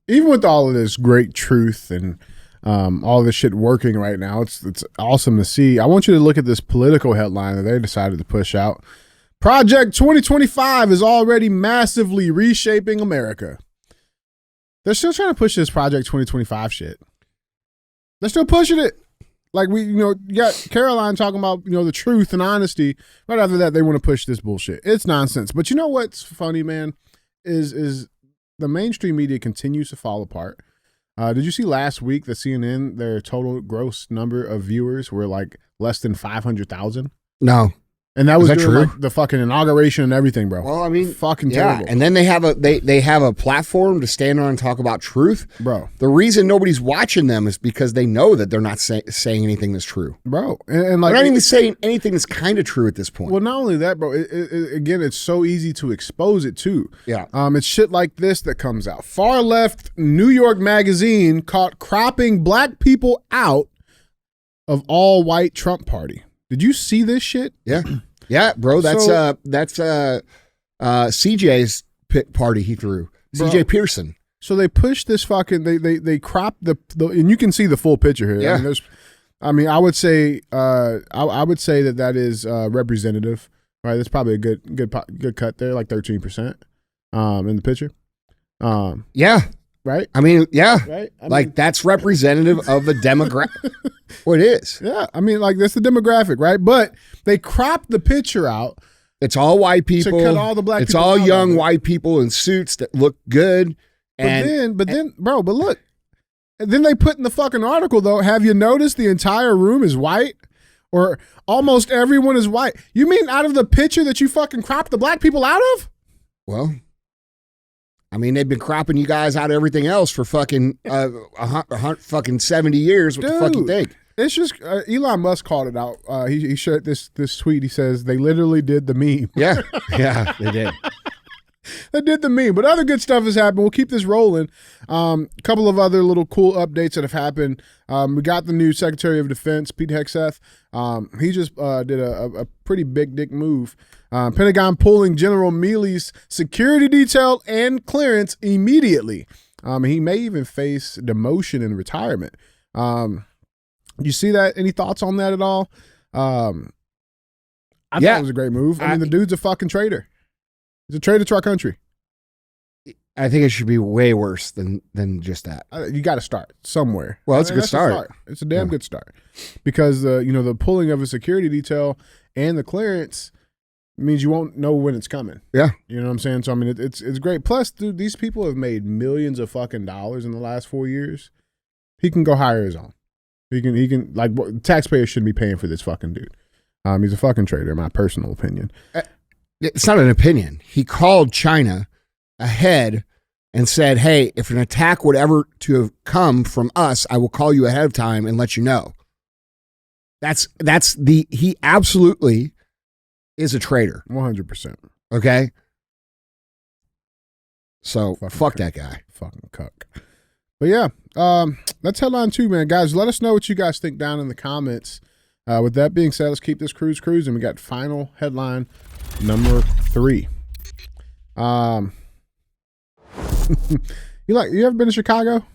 even with all of this great truth and all this shit working right now, it's awesome to see. I want you to look at this political headline that they decided to push out. Project 2025 is already massively reshaping America. They're still trying to push this Project 2025 shit. They're still pushing it. Like you got Karoline talking about, the truth and honesty. Right after that, they want to push this bullshit. It's nonsense. But you know what's funny, man, is the mainstream media continues to fall apart. Did you see last week that CNN, their total gross number of viewers were like less than 500,000? No. And that was that during true? like the fucking inauguration and everything, bro. Well, I mean, fucking yeah. terrible. And then they have they have a platform to stand on and talk about truth, bro. The reason nobody's watching them is because they know that they're not saying anything that's true, bro. And like they're not even saying anything that's kind of true at this point. Well, not only that, bro. Again, it's so easy to expose it too. Yeah. It's shit like this that comes out. Far left New York Magazine caught cropping black people out of all white Trump party. Did you see this shit? Yeah. Yeah, bro. That's CJ's party he threw. Bro. CJ Pearson. So they pushed this fucking they cropped the and you can see the full picture here. Yeah. I would say I would say that is representative. Right, that's probably a good cut there, like 13% in the picture. Yeah. Right. I mean, yeah. Right. Like that's representative of the demographic. Well, it is. Yeah. I mean, like that's the demographic, right? But they cropped the picture out. It's all white people. To cut all the black it's people all out young of it. white people in suits that look good. But then, look. And then they put in the fucking article, though, have you noticed the entire room is white? Or almost everyone is white. You mean out of the picture that you fucking cropped the black people out of? Well, I mean, they've been cropping you guys out of everything else for fucking fucking 70 years. What the fuck you think? It's just Elon Musk called it out. He shared this tweet. He says they literally did the meme. Yeah, yeah, they did. They did the meme, but other good stuff has happened. We'll keep this rolling. A couple of other little cool updates that have happened. We got the new Secretary of Defense, Pete Hegseth. He just did a pretty big dick move. Pentagon pulling General Milley's security detail and clearance immediately. He may even face demotion and retirement. You see that? Any thoughts on that at all? I thought it was a great move. I mean, the dude's a fucking traitor. He's a traitor to our country. I think it should be way worse than just that. You got to start somewhere. Well, it's a good start. It's a damn good start because the pulling of a security detail and the clearance means you won't know when it's coming. Yeah, you know what I'm saying. So I mean, it's great. Plus, dude, these people have made millions of fucking dollars in the last 4 years. He can go hire his own. He can like taxpayers shouldn't be paying for this fucking dude. He's a fucking traitor, in my personal opinion. It's not an opinion. He called China ahead and said, hey, if an attack would ever to have come from us, I will call you ahead of time and let you know. He absolutely is a traitor. 100%. Okay? So fuck cuck. that guy. Fucking cuck. But yeah, that's headline 2, man. Guys, let us know what you guys think down in the comments. With that being said, let's keep this cruise cruising. We got final headline number 3. You ever been to Chicago?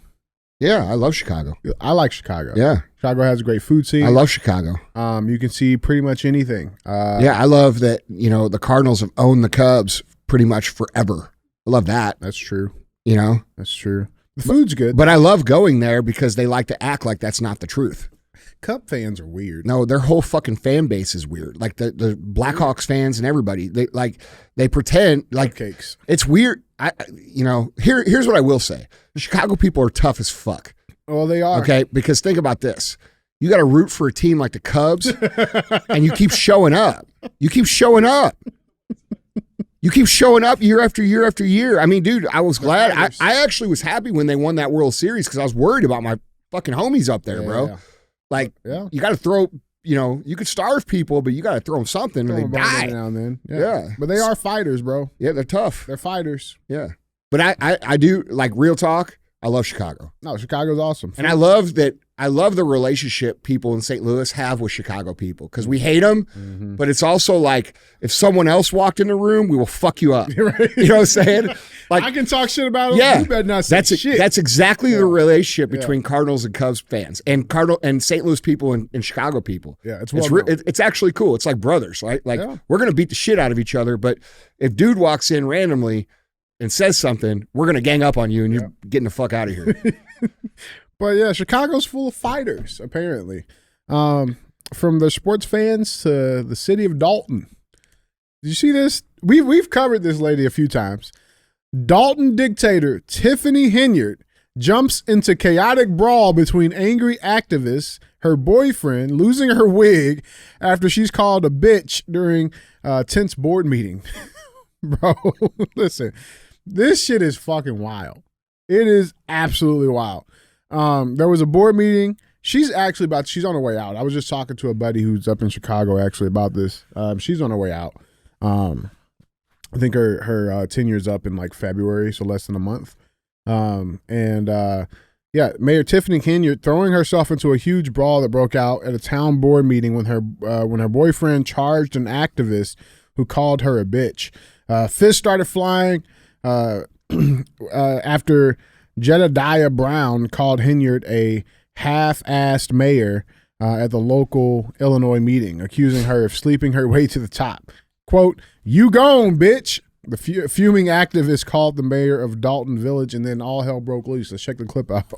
Yeah, I love Chicago. I like Chicago. Yeah. Chicago has a great food scene. I love Chicago. You can see pretty much anything. Yeah, I love that, the Cardinals have owned the Cubs pretty much forever. I love that. That's true. That's true. The food's good. But I love going there because they like to act like that's not the truth. Cub fans are weird. No, their whole fucking fan base is weird. Like the Blackhawks fans and everybody, they pretend like cupcakes. It's weird. Here's what I will say: the Chicago people are tough as fuck. Well, they are. Okay, because think about this: you got to root for a team like the Cubs, and you keep showing up. You You keep showing up year after year after year. I mean, dude, I was glad. I actually was happy when they won that World Series because I was worried about my fucking homies up there, bro. Yeah. Like, you got to throw, you could starve people, but you got to throw them something and they die. Now and then. Yeah. But they are fighters, bro. Yeah, they're tough. They're fighters. Yeah. But I do, like, real talk, I love Chicago. No, Chicago's awesome. And I love the relationship people in St. Louis have with Chicago people because we hate them, but it's also like if someone else walked in the room, we will fuck you up. Right. You know what I'm saying? Like I can talk shit about them. Yeah, You better not say shit. That's exactly the relationship between Cardinals and Cubs fans and St. Louis people and Chicago people. Yeah, it's actually cool. It's like brothers, right? Like we're gonna beat the shit out of each other, but if dude walks in randomly and says something, we're gonna gang up on you and you're getting the fuck out of here. But yeah, Chicago's full of fighters, apparently. From the sports fans to the city of Dalton. Did you see this? We've covered this lady a few times. Dalton dictator Tiffany Henyard jumps into chaotic brawl between angry activists, her boyfriend losing her wig after she's called a bitch during a tense board meeting. Bro, listen, this shit is fucking wild. It is absolutely wild. There was a board meeting. She's on her way out. I was just talking to a buddy who's up in Chicago actually about this. She's on her way out. I think her tenure's up in like February, so less than a month. Mayor Tiffany Henyard throwing herself into a huge brawl that broke out at a town board meeting when her boyfriend charged an activist who called her a bitch. Fists started flying after Jedediah Brown called Henyard a half-assed mayor at the local Illinois meeting, accusing her of sleeping her way to the top. Quote, "You gone, bitch." The fuming activist called the mayor of Dalton Village, and then all hell broke loose. Let's check the clip out.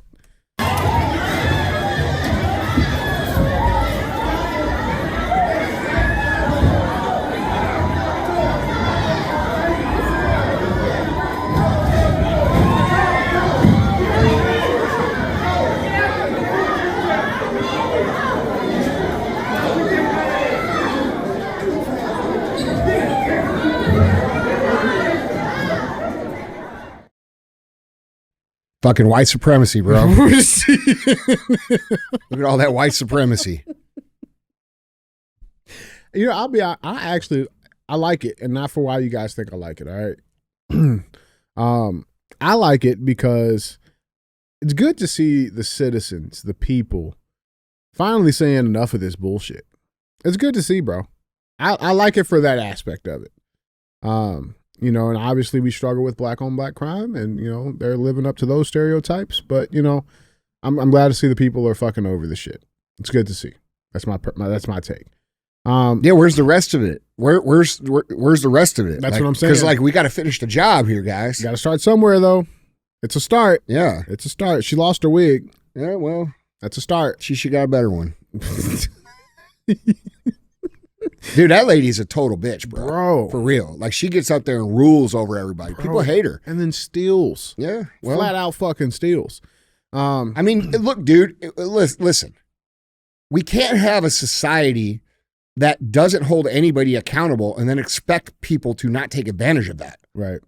Fucking white supremacy, bro. Look at all that white supremacy. I like it, and not for why you guys think I like it, all right? I like it because it's good to see the citizens, the people, finally saying enough of this bullshit. It's good to see, bro. I like it for that aspect of it. And obviously we struggle with black on black crime, and they're living up to those stereotypes. But I'm glad to see the people are fucking over this shit. It's good to see. That's my take. Where's the rest of it? Where's the rest of it? That's what I'm saying. Because we got to finish the job here, guys. Got to start somewhere, though. It's a start. Yeah, it's a start. She lost her wig. Yeah, well, that's a start. She should got a better one. Dude, that lady's a total bitch, bro. For real. Like, she gets up there and rules over everybody. Bro. People hate her. And then steals. Yeah. Well, flat out fucking steals. I mean, look, dude, listen. We can't have a society that doesn't hold anybody accountable and then expect people to not take advantage of that. Right.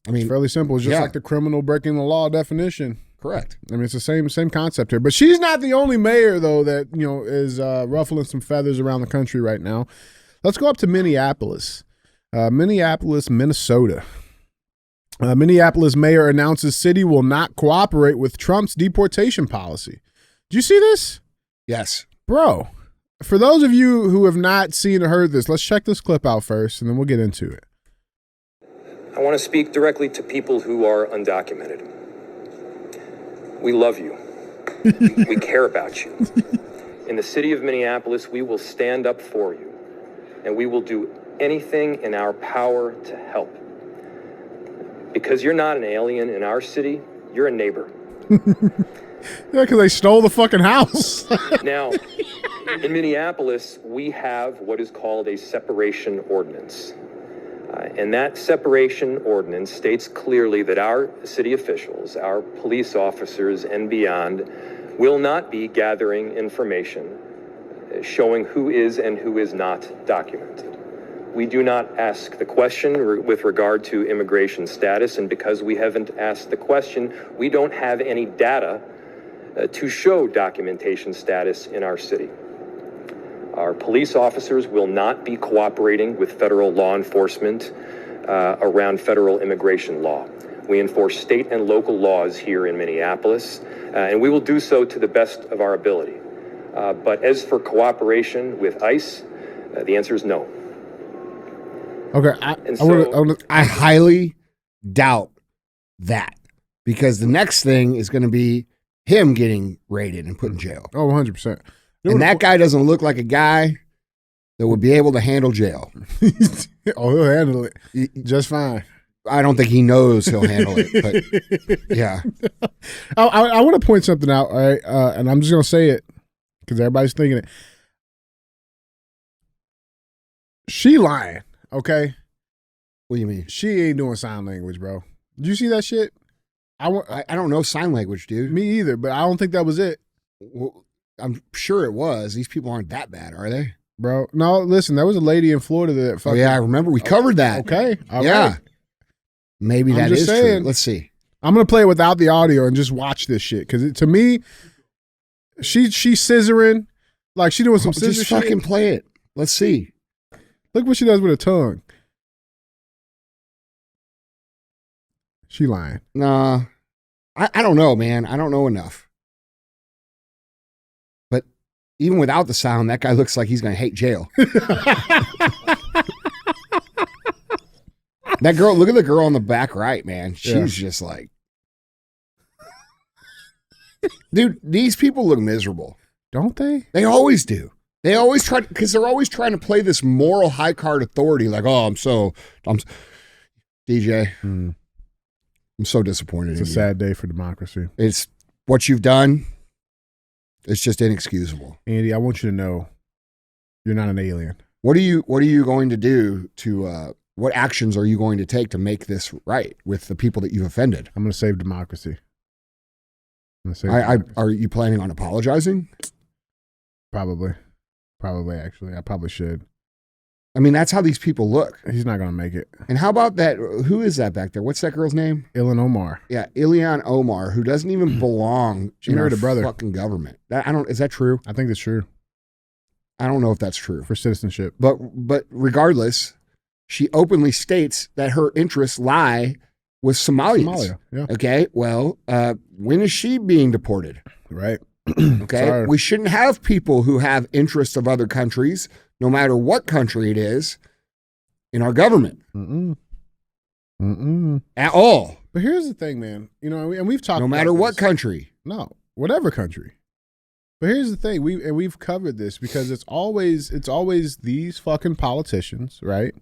I mean, it's fairly simple. It's just like the criminal breaking the law definition. Correct. I mean, it's the same concept here. But she's not the only mayor, though, that is ruffling some feathers around the country right now. Let's go up to Minneapolis. Minnesota. Minneapolis mayor announces city will not cooperate with Trump's deportation policy. Did you see this? Yes. Bro, for those of you who have not seen or heard this, let's check this clip out first, and then we'll get into it. I want to speak directly to people who are undocumented. We love you. We care about you. In the city of Minneapolis, we will stand up for you, and we will do anything in our power to help. Because you're not an alien in our city, you're a neighbor. Yeah, because they stole the fucking house. Now, in Minneapolis, we have what is called a separation ordinance. And that separation ordinance states clearly that our city officials, our police officers and beyond, will not be gathering information showing who is and who is not documented. We do not ask the question with regard to immigration status, and because we haven't asked the question, we don't have any data to show documentation status in our city. Our police officers will not be cooperating with federal law enforcement around federal immigration law. We enforce state and local laws here in Minneapolis, and we will do so to the best of our ability. But as for cooperation with ICE, the answer is no. Okay, I highly doubt that, because the next thing is going to be him getting raided and put in jail. Oh, 100%. And that guy doesn't look like a guy that would be able to handle jail. Oh, he'll handle it just fine. I don't think he knows he'll handle it, but yeah. I want to point something out, all right? And I'm just going to say it because everybody's thinking it. She lying, okay? What do you mean? She ain't doing sign language, bro. Did you see that shit? I don't know sign language, dude. Me either, but I don't think that was it. Well, I'm sure it was. These people aren't that bad, are they? Bro, no, listen, there was a lady in Florida that fucking... Oh, yeah, I remember. We covered that. Okay, all yeah. right. Maybe that is true. Let's see. I'm going to play it without the audio and just watch this shit, because to me, she's scissoring, like she doing some scissor just shit. fucking play it. Let's see. Look what she does with her tongue. She lying. Nah. I don't know, man. I don't know enough. But even without the sound, that guy looks like he's going to hate jail. That girl, look at the girl on the back right, man. She's just like... Dude, these people look miserable. Don't they? They always do. They always try, because they're always trying to play this moral high card authority, like, oh, I'm DJ. I'm so disappointed. It's a sad day for democracy. It's what you've done. It's just inexcusable. Andy, I want you to know you're not an alien. What are you going to do to, what actions are you going to take to make this right with the people that you've offended? I'm going to save democracy. Are you planning on apologizing? Probably, actually. I probably should. I mean, that's how these people look. He's not going to make it. And how about that? Who is that back there? What's that girl's name? Ilhan Omar. Yeah, Ilhan Omar, who doesn't even belong She married a brother. Fucking government. Is that true? I think that's true. I don't know if that's true. For citizenship. But regardless, she openly states that her interests lie with Somalians. Somalia, yeah. Okay, well, when is she being deported? Right. Okay, Sorry. We shouldn't have people who have interests of other countries, no matter what country it is, in our government. At all. But here's the thing, man. You know, and we've talked no about matter what this. country. No, whatever country. But here's the thing, we've covered this because it's always these fucking politicians, right,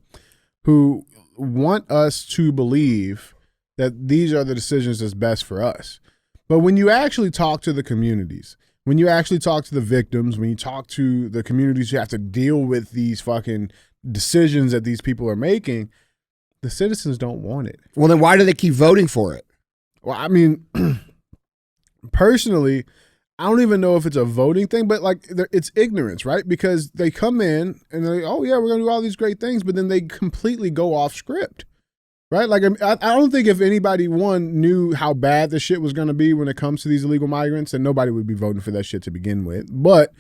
who want us to believe that these are the decisions that's best for us. But when you actually talk to the communities, when you actually talk to the victims, when you talk to the communities who have to deal with these fucking decisions that these people are making, the citizens don't want it. Well, then why do they keep voting for it? Well, I mean, personally, I don't even know if it's a voting thing, but like it's ignorance, right? Because they come in and they're like, oh yeah, we're going to do all these great things, but then they completely go off script, right? Like I don't think if anybody, one, knew how bad the shit was going to be when it comes to these illegal migrants, then nobody would be voting for that shit to begin with. But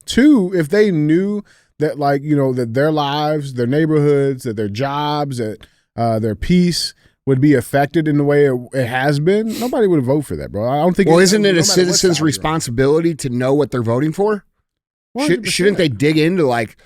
two, if they knew that, like, you know, that their lives, their neighborhoods, that their jobs, that their peace would be affected in the way it has been, nobody would vote for that, bro. I don't think. Well, isn't it a citizen's responsibility to know what they're voting for? Shouldn't they dig into, like,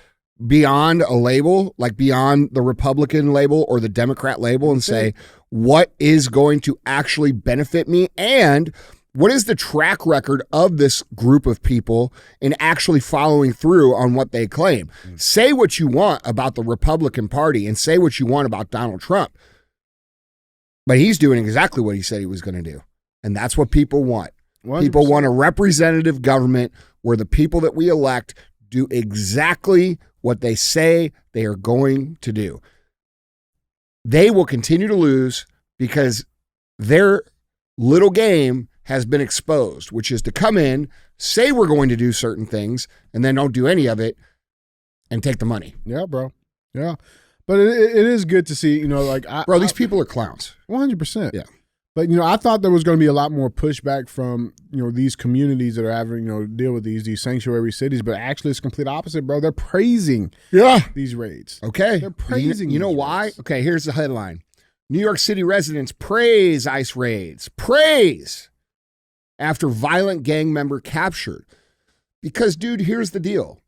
beyond a label, like beyond the Republican label or the Democrat label, and say, what is going to actually benefit me? And what is the track record of this group of people in actually following through on what they claim? Say what you want about the Republican Party and say what you want about Donald Trump. But he's doing exactly what he said he was going to do. And that's what people want. 100%. People want a representative government where the people that we elect do exactly what they say they are going to do. They will continue to lose because their little game has been exposed, which is to come in, say we're going to do certain things, and then don't do any of it and take the money. Yeah, bro. Yeah. But it is good to see, like Bro, these people are clowns. 100%. Yeah. But I thought there was going to be a lot more pushback from these communities that are having to deal with these sanctuary cities, but actually it's complete opposite, bro. They're praising these raids. Okay, they're praising. You know why? Raids. Okay, here's the headline: New York City residents praise ICE raids. Praise after violent gang member captured. Because, dude, here's the deal: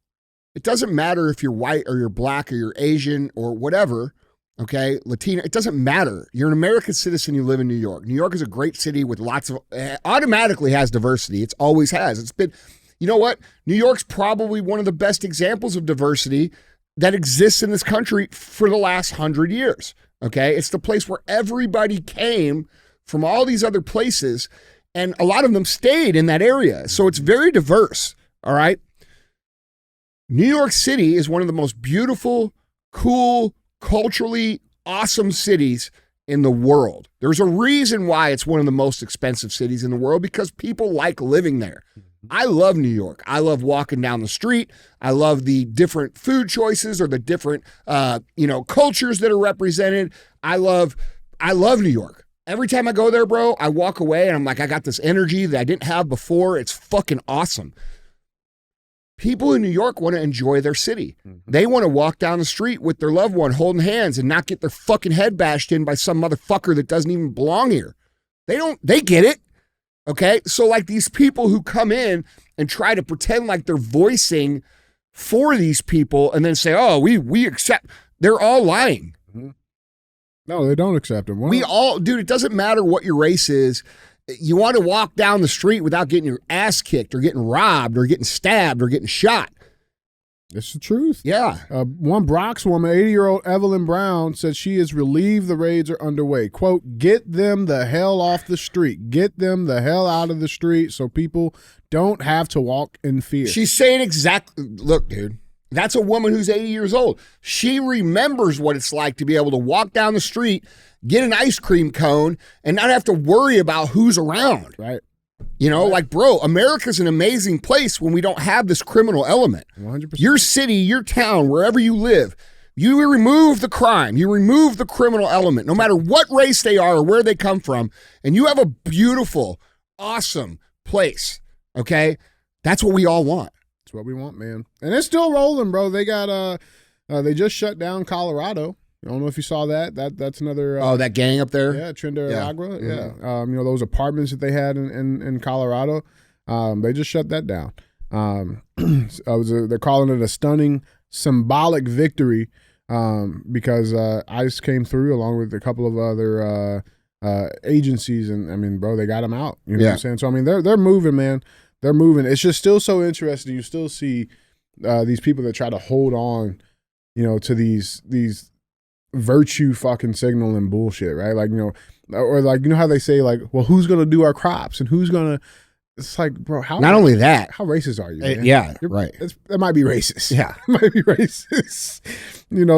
it doesn't matter if you're white or you're black or you're Asian or whatever. Okay, Latino, it doesn't matter. You're an American citizen, you live in New York. New York is a great city with lots of, automatically has diversity. It's always has. It's been, you know what? New York's probably one of the best examples of diversity that exists in this country for the last 100 years. Okay, it's the place where everybody came from all these other places, and a lot of them stayed in that area. So it's very diverse, all right? New York City is one of the most beautiful, cool, culturally awesome cities in the world. There's a reason why it's one of the most expensive cities in the world, because people like living there. I love New York. I love walking down the street. I love the different food choices or the different, cultures that are represented. I love New York. Every time I go there, bro, I walk away and I'm like, I got this energy that I didn't have before. It's fucking awesome. People in New York want to enjoy their city. They want to walk down the street with their loved one holding hands and not get their fucking head bashed in by some motherfucker that doesn't even belong here. They get it. Okay. So like these people who come in and try to pretend like they're voicing for these people and then say, oh, we accept, they're all lying. No, they don't accept them. Dude, it doesn't matter what your race is. You want to walk down the street without getting your ass kicked or getting robbed or getting stabbed or getting shot. It's the truth. Yeah. One Bronx woman, 80-year-old Evelyn Brown, said she is relieved the raids are underway. Quote, get them the hell off the street. Get them the hell out of the street so people don't have to walk in fear. She's saying exactly, look, dude, that's a woman who's 80 years old. She remembers what it's like to be able to walk down the street, get an ice cream cone, and not have to worry about who's around. Right. Like, bro, America's an amazing place when we don't have this criminal element. 100%. Your city, your town, wherever you live, you remove the crime, you remove the criminal element, no matter what race they are or where they come from, and you have a beautiful, awesome place, okay? That's what we all want. That's what we want, man. And it's still rolling, bro. They got, they just shut down Colorado. I don't know if you saw that. That's another. That gang up there. Yeah, Trinidad Agua. Mm-hmm. Yeah. Those apartments that they had in Colorado. They just shut that down. They're calling it a stunning symbolic victory because ICE came through along with a couple of other agencies, and I mean, bro, they got them out. You know what I'm saying? So I mean, they're moving, man. They're moving. It's just still so interesting. You still see these people that try to hold on, to these virtue fucking signaling bullshit, right? Like, or like, how they say like, well, who's going to do our crops and who's going to, it's like, bro, how, not only that, how racist are you? Man? Yeah, right. That might be racist. Yeah. It might be racist.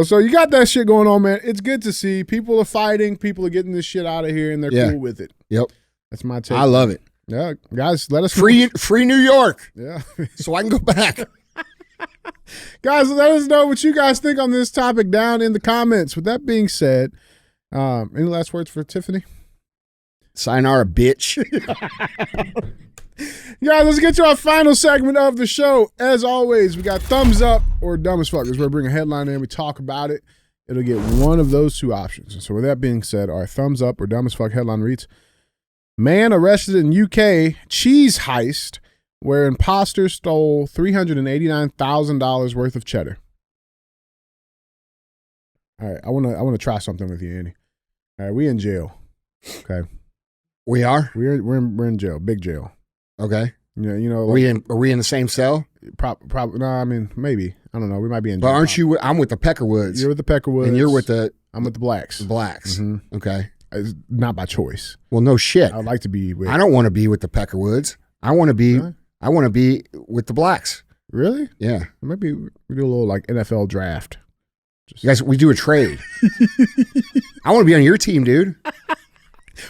So you got that shit going on, man. It's good to see people are fighting, people are getting this shit out of here and they're cool with it. Yep. That's my take. I love it. Yeah. Guys, let us free New York. Yeah. So I can go back. Guys, let us know what you guys think on this topic down in the comments. With that being said, any last words for Tiffany? Sayonara, bitch. Guys, let's get to our final segment of the show. As always, we got thumbs up or dumb as fuck. This is where we bring a headline in, we talk about it. It'll get one of those two options. And so with that being said, our thumbs up or dumb as fuck headline reads, man arrested in UK cheese heist where imposters stole $389,000 worth of cheddar. All right, I want to try something with you, Andy. All right, we in jail. Okay, we are. We're in jail, big jail. Okay. Like, are we in the same cell? Probably. No, I mean maybe. I don't know. We might be in jail. But aren't you? I'm with the Peckerwoods. You're with the Peckerwoods, and you're with the. I'm with the Blacks. Blacks. Mm-hmm. Okay. It's not by choice. Well, no shit. I'd like to be with. I don't want to be with the Peckerwoods. I want to be. Really? I want to be with the Blacks. Really? Yeah. Maybe we do a little like NFL draft. Guys, we do a trade. I want to be on your team, dude.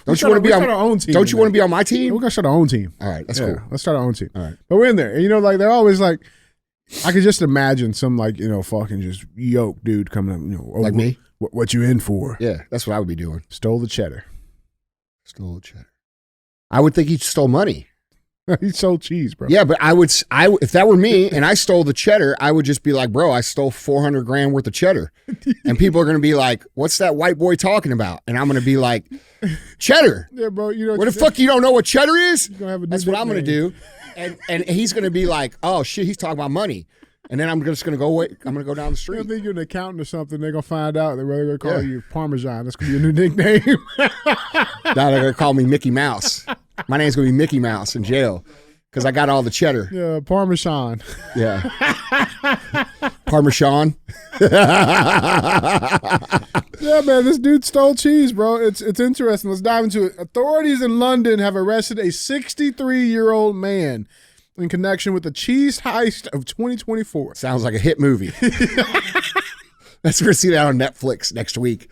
Don't you want to be on our own team? Don't you want to be on my team? We're gonna start our own team. All right, that's cool. Let's start our own team. All right, but we're in there. And, like they're always like, I could just imagine some like, fucking just yoke dude coming up, Like me? What you in for? Yeah, that's what I would be doing. Stole the cheddar. Stole the cheddar. I would think he stole money. He sold cheese, bro. Yeah, but if that were me and I stole the cheddar, I would just be like, bro, I stole 400 grand worth of cheddar. And people are going to be like, what's that white boy talking about? And I'm going to be like, cheddar. Yeah, bro. What the fuck, you don't know what cheddar is? Have That's what I'm going to do. And he's going to be like, oh shit, he's talking about money. And then I'm just going to go away. I'm going to go down the street. I think you're an accountant or something. They're going to find out. They're going to call you Parmesan. That's going to be your new nickname. Now they're going to call me Mickey Mouse. My name's going to be Mickey Mouse in jail because I got all the cheddar. Yeah, Parmesan. Yeah. Parmesan. Yeah, man, this dude stole cheese, bro. It's interesting. Let's dive into it. Authorities in London have arrested a 63-year-old man in connection with the cheese heist of 2024. Sounds like a hit movie. Let's see that on Netflix next week.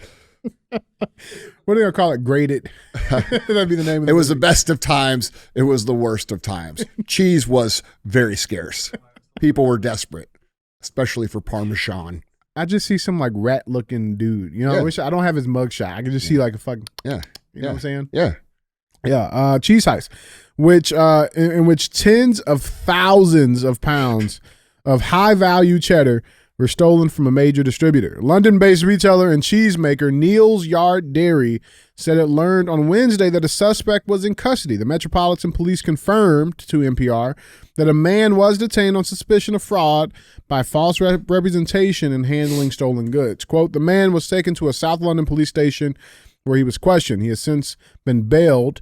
What are they going to call it? Graded. That'd be the name of it. It was the best of times. It was the worst of times. Cheese was very scarce. People were desperate, especially for Parmesan. I just see some like rat looking dude. I wish I don't have his mugshot. I can just see like a fucking You know what I'm saying? Yeah. Yeah. Cheese heist, which in which tens of thousands of pounds of high value cheddar were stolen from a major distributor. London-based retailer and cheesemaker Neal's Yard Dairy said it learned on Wednesday that a suspect was in custody. The Metropolitan Police confirmed to NPR that a man was detained on suspicion of fraud by false representation in handling stolen goods. Quote, the man was taken to a South London police station where he was questioned. He has since been bailed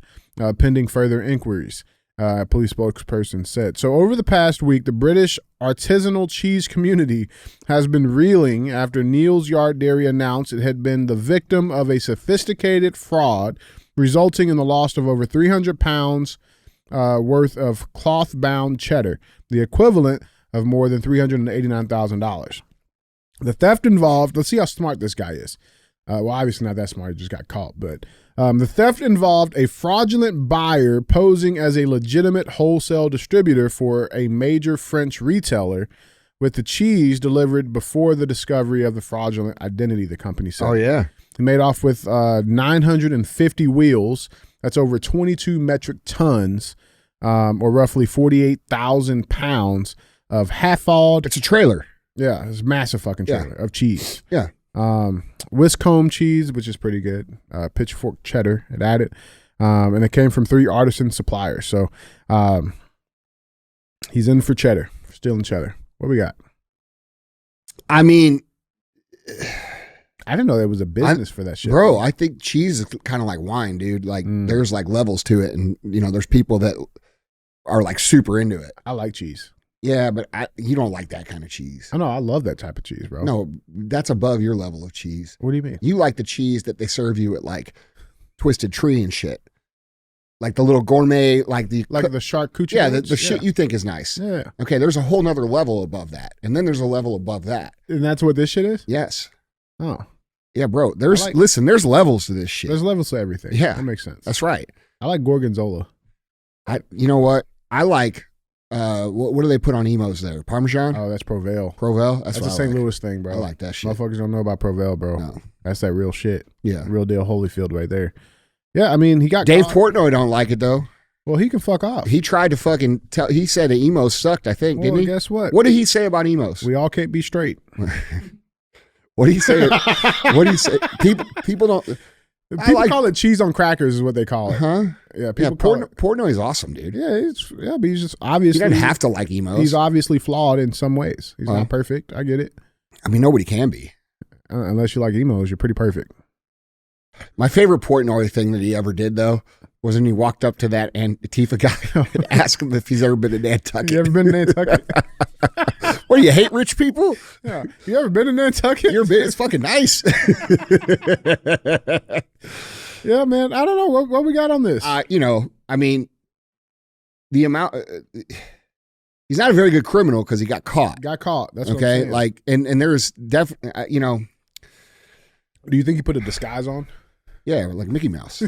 pending further inquiries. A police spokesperson said. So over the past week, the British artisanal cheese community has been reeling after Neal's Yard Dairy announced it had been the victim of a sophisticated fraud, resulting in the loss of over 300 pounds worth of cloth-bound cheddar, the equivalent of more than $389,000. The theft involved, let's see how smart this guy is. Well, obviously not that smart, he just got caught, but the theft involved a fraudulent buyer posing as a legitimate wholesale distributor for a major French retailer, with the cheese delivered before the discovery of the fraudulent identity, the company said. Oh, yeah. He made off with 950 wheels. That's over 22 metric tons, or roughly 48,000 pounds of half-thawed. It's a trailer. Yeah, it's a massive fucking trailer of cheese. Yeah. Wiscombe cheese, which is pretty good. Pitchfork cheddar, it added. And it came from 3 artisan suppliers. So he's in for cheddar, for stealing cheddar. What we got? I mean, I didn't know there was a business for that shit. Bro, I think cheese is kind of like wine, dude. Like there's like levels to it. And, there's people that are like super into it. I like cheese. Yeah, but you don't like that kind of cheese. I know. I love that type of cheese, bro. No, that's above your level of cheese. What do you mean? You like the cheese that they serve you at like Twisted Tree and shit. Like the little gourmet, like the charcuterie. Yeah, the shit you think is nice. Yeah. Okay, there's a whole nother level above that. And then there's a level above that. And that's what this shit is? Yes. Oh. Yeah, bro. There's levels to this shit. There's levels to everything. Yeah. That makes sense. That's right. I like gorgonzola. You know what? I like what do they put on emos there? Parmesan? Oh, that's Provel. Provel? That's a St. Louis thing, bro. I like that shit. Motherfuckers don't know about Provel, bro. No. That's that real shit. Yeah. Real deal Holyfield right there. Yeah, I mean, he got Dave caught. Portnoy don't like it, though. Well, he can fuck off. He tried to fucking tell. He said the emos sucked, I think, didn't he? Guess what? What did he say about emos? We all can't be straight. What do you say? What do you say? People don't... People call it cheese on crackers is what they call it. Huh? Yeah, people call it. Portnoy's awesome, dude. Yeah, but he's just obviously... You don't have to like emos. He's obviously flawed in some ways. He's not perfect. I get it. I mean, nobody can be. Unless you like emos, you're pretty perfect. My favorite Portnoy thing that he ever did, though, was when he walked up to that Antifa guy and asked him if he's ever been in Nantucket. You ever been in Nantucket? What, do you hate rich people? Yeah. You ever been in Nantucket? It's fucking nice. Yeah, man. I don't know what we got on this. I mean, the amount. He's not a very good criminal because he got caught. That's what I'm okay. saying. Like, and there's definitely, Do you think he put a disguise on? Yeah, like Mickey Mouse.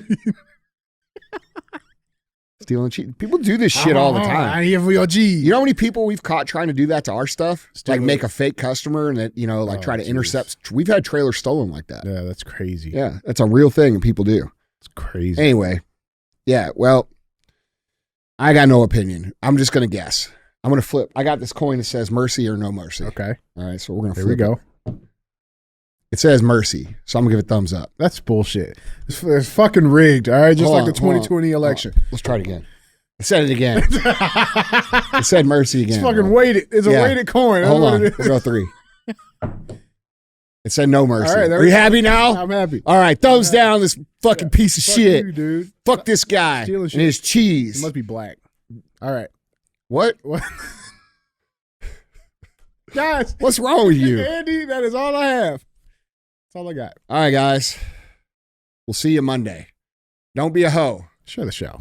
Stealing cheese. People do this shit all the time. I here for your cheese. You know how many people we've caught trying to do that to our stuff? Steal like it. make a fake customer and that, try to intercept. We've had trailers stolen like that. Yeah, that's crazy. Yeah, that's a real thing and people do. It's crazy. Anyway, yeah, well, I got no opinion. I'm just going to guess. I'm going to flip. I got this coin that says mercy or no mercy. Okay. All right, so we're going to Here we flip go. it. It says mercy, so I'm going to give it thumbs up. That's bullshit. It's fucking rigged, all right? Just Hold like on, the 2020 election. Let's try it again. It said it again. It said mercy again. It's fucking bro. weighted. It's a weighted coin. That's Hold what on. it is. We'll go 3. It said no mercy. All right, Are you happy now? I'm happy. All right, thumbs down this fucking piece of Fuck shit. you, dude. Fuck this guy Stealing and shit. his It cheese. must be black. All right. What? Guys. What's wrong with you? Andy, that is all I have. That's all I got. All right, guys. We'll see you Monday. Don't be a hoe. Share the show.